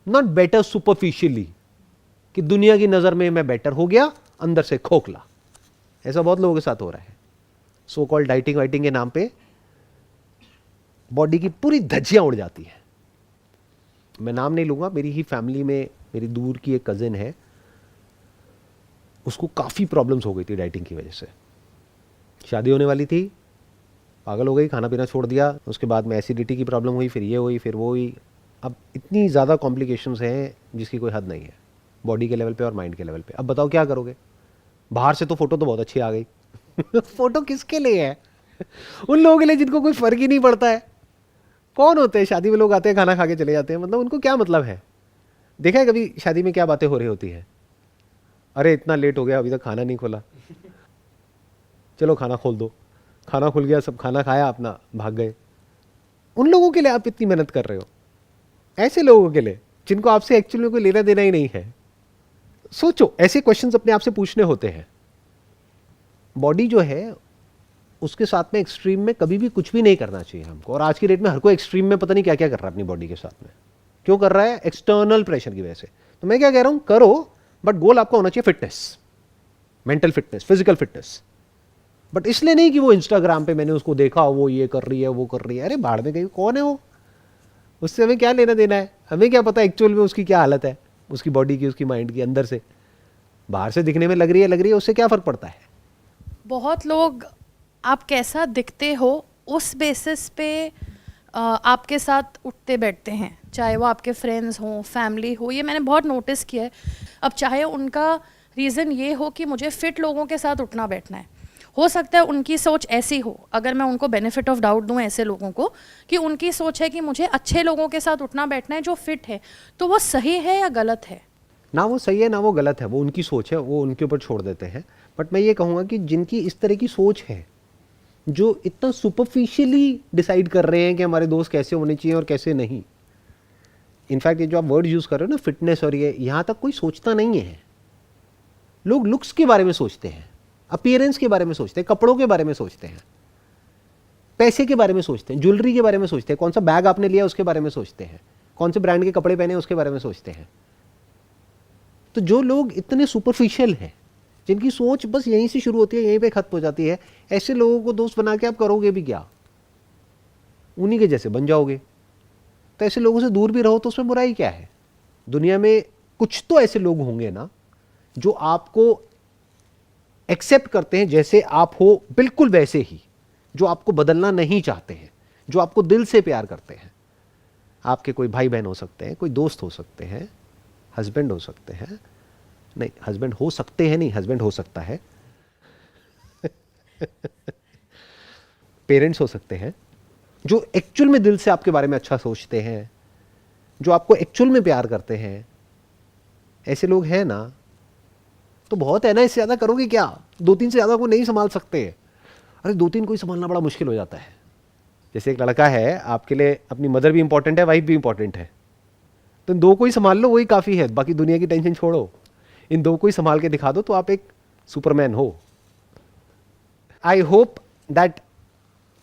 not better superficially कि दुनिया की नज़र में मैं बेटर हो गया, अंदर से खोखला। ऐसा बहुत लोगों के साथ हो रहा है। सो कॉल्ड डाइटिंग वाइटिंग के नाम पे बॉडी की पूरी धज्जियां उड़ जाती हैं। मैं नाम नहीं लूँगा, मेरी ही फैमिली में मेरी दूर की एक कज़िन है, उसको काफ़ी प्रॉब्लम्स हो गई थी डाइटिंग की वजह से। शादी होने वाली थी, पागल हो गई, खाना पीना छोड़ दिया, उसके बाद में एसिडिटी की प्रॉब्लम हुई, फिर ये हुई, फिर वो हुई। अब इतनी ज़्यादा कॉम्प्लिकेशंस हैं जिसकी कोई हद नहीं है, बॉडी के लेवल पे और माइंड के लेवल पे। अब बताओ क्या करोगे? बाहर से तो फोटो तो बहुत अच्छी आ गई फोटो किसके लिए है? उन लोगों के लिए जिनको कोई फर्क ही नहीं पड़ता है। कौन होते हैं? शादी में लोग आते हैं, खाना खा के चले जाते हैं, मतलब उनको क्या मतलब है? देखा है कभी शादी में क्या बातें हो रही होती है? अरे इतना लेट हो गया, अभी तक खाना नहीं खोला, चलो खाना खोल दो। खाना खुल गया, सब खाना खाया, अपना भाग गए। उन लोगों के लिए आप इतनी मेहनत कर रहे हो, ऐसे लोगों के लिए जिनको आपसे एक्चुअली में कोई लेना देना ही नहीं है। सोचो, ऐसे क्वेश्चंस अपने आप से पूछने होते हैं। बॉडी जो है उसके साथ में एक्सट्रीम में कभी भी कुछ भी नहीं करना चाहिए हमको। और आज की डेट में हर कोई एक्सट्रीम में पता नहीं क्या क्या कर रहा है अपनी बॉडी के साथ में। क्यों कर रहा है? एक्सटर्नल प्रेशर की वजह से। तो मैं क्या कह रहा हूं, करो, बट गोल आपका होना चाहिए fitness, mental fitness, physical fitness. But इसलिए नहीं कि वो इंस्टाग्राम पे मैंने उसको देखा, वो ये कर रही है, वो कर रही है। अरे बाढ़ में गई, कौन है वो? उससे हमें क्या लेना देना है? हमें क्या पता एक्चुअल में उसकी क्या हालत है, उसकी बॉडी की, उसकी माइंड की, अंदर से। बाहर से दिखने में लग रही है, उससे क्या फर्क पड़ता है? बहुत लोग आप कैसा दिखते हो उस बेसिस पे आपके साथ उठते बैठते हैं, चाहे वो आपके फ्रेंड्स हों, फैमिली हो। ये मैंने बहुत नोटिस किया है। अब चाहे उनका रीज़न ये हो कि मुझे फिट लोगों के साथ उठना बैठना है, हो सकता है उनकी सोच ऐसी हो, अगर मैं उनको बेनिफिट ऑफ डाउट दूं ऐसे लोगों को, कि उनकी सोच है कि मुझे अच्छे लोगों के साथ उठना बैठना है जो फिट है, तो वो सही है या गलत है? ना वो सही है ना वो गलत है, वो उनकी सोच है, वो उनके ऊपर छोड़ देते हैं। बट मैं ये कहूँगा कि जिनकी इस तरह की सोच है, जो इतना सुपरफिशियली डिसाइड कर रहे हैं कि हमारे दोस्त कैसे होने चाहिए और कैसे नहीं। इनफैक्ट ये जो आप वर्ड यूज़ कर रहे हो ना, फिटनेस और ये, यहाँ तक कोई सोचता नहीं है। लोग लुक्स के बारे में सोचते हैं, अपीयरेंस के बारे में सोचते हैं, कपड़ों के बारे में सोचते हैं, पैसे के बारे में सोचते हैं, ज्वेलरी के बारे में सोचते हैं, कौन सा बैग आपने लिया उसके बारे में सोचते हैं, कौन से ब्रांड के कपड़े पहने उसके बारे में सोचते हैं। तो जो लोग इतने सुपरफिशियल हैं, जिनकी सोच बस यहीं से शुरू होती है, यहीं पे खत्म हो जाती है, ऐसे लोगों को दोस्त बना के आप करोगे भी क्या? उन्हीं के जैसे बन जाओगे। तो ऐसे लोगों से दूर भी रहो, तो उसमें बुराई क्या है? दुनिया में कुछ तो ऐसे लोग होंगे ना जो आपको एक्सेप्ट करते हैं जैसे आप हो, बिल्कुल वैसे ही, जो आपको बदलना नहीं चाहते हैं, जो आपको दिल से प्यार करते हैं। आपके कोई भाई बहन हो सकते हैं, कोई दोस्त हो सकते हैं, हस्बैंड हो सकते हैं, नहीं हस्बैंड हो सकते हैं नहीं, हस्बैंड हो सकता है, पेरेंट्स हो सकते हैं, जो एक्चुअल में दिल से आपके बारे में अच्छा सोचते हैं, जो आपको एक्चुअल में प्यार करते हैं, ऐसे लोग हैं ना तो बहुत है ना, इससे ज़्यादा करोगे क्या? 2-3 से ज़्यादा को नहीं संभाल सकते। अरे 2-3 को ही संभालना बड़ा मुश्किल हो जाता है। जैसे एक लड़का है, आपके लिए अपनी मदर भी इंपॉर्टेंट है, वाइफ भी इंपॉर्टेंट है, तो इन 2 को ही संभाल लो, वही काफ़ी है, बाकी दुनिया की टेंशन छोड़ो, इन 2 को ही संभाल के दिखा दो तो आप एक सुपरमैन हो। I hope that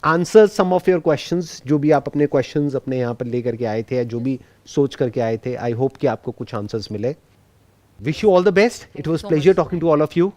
answer some of your questions, जो भी आप अपने क्वेश्चंस अपने यहाँ पर लेकर के आए थे या जो भी सोच करके आए थे, आई होप कि आपको कुछ आंसर्स मिले। Wish you all the best. It was so pleasure much. Talking to all of you.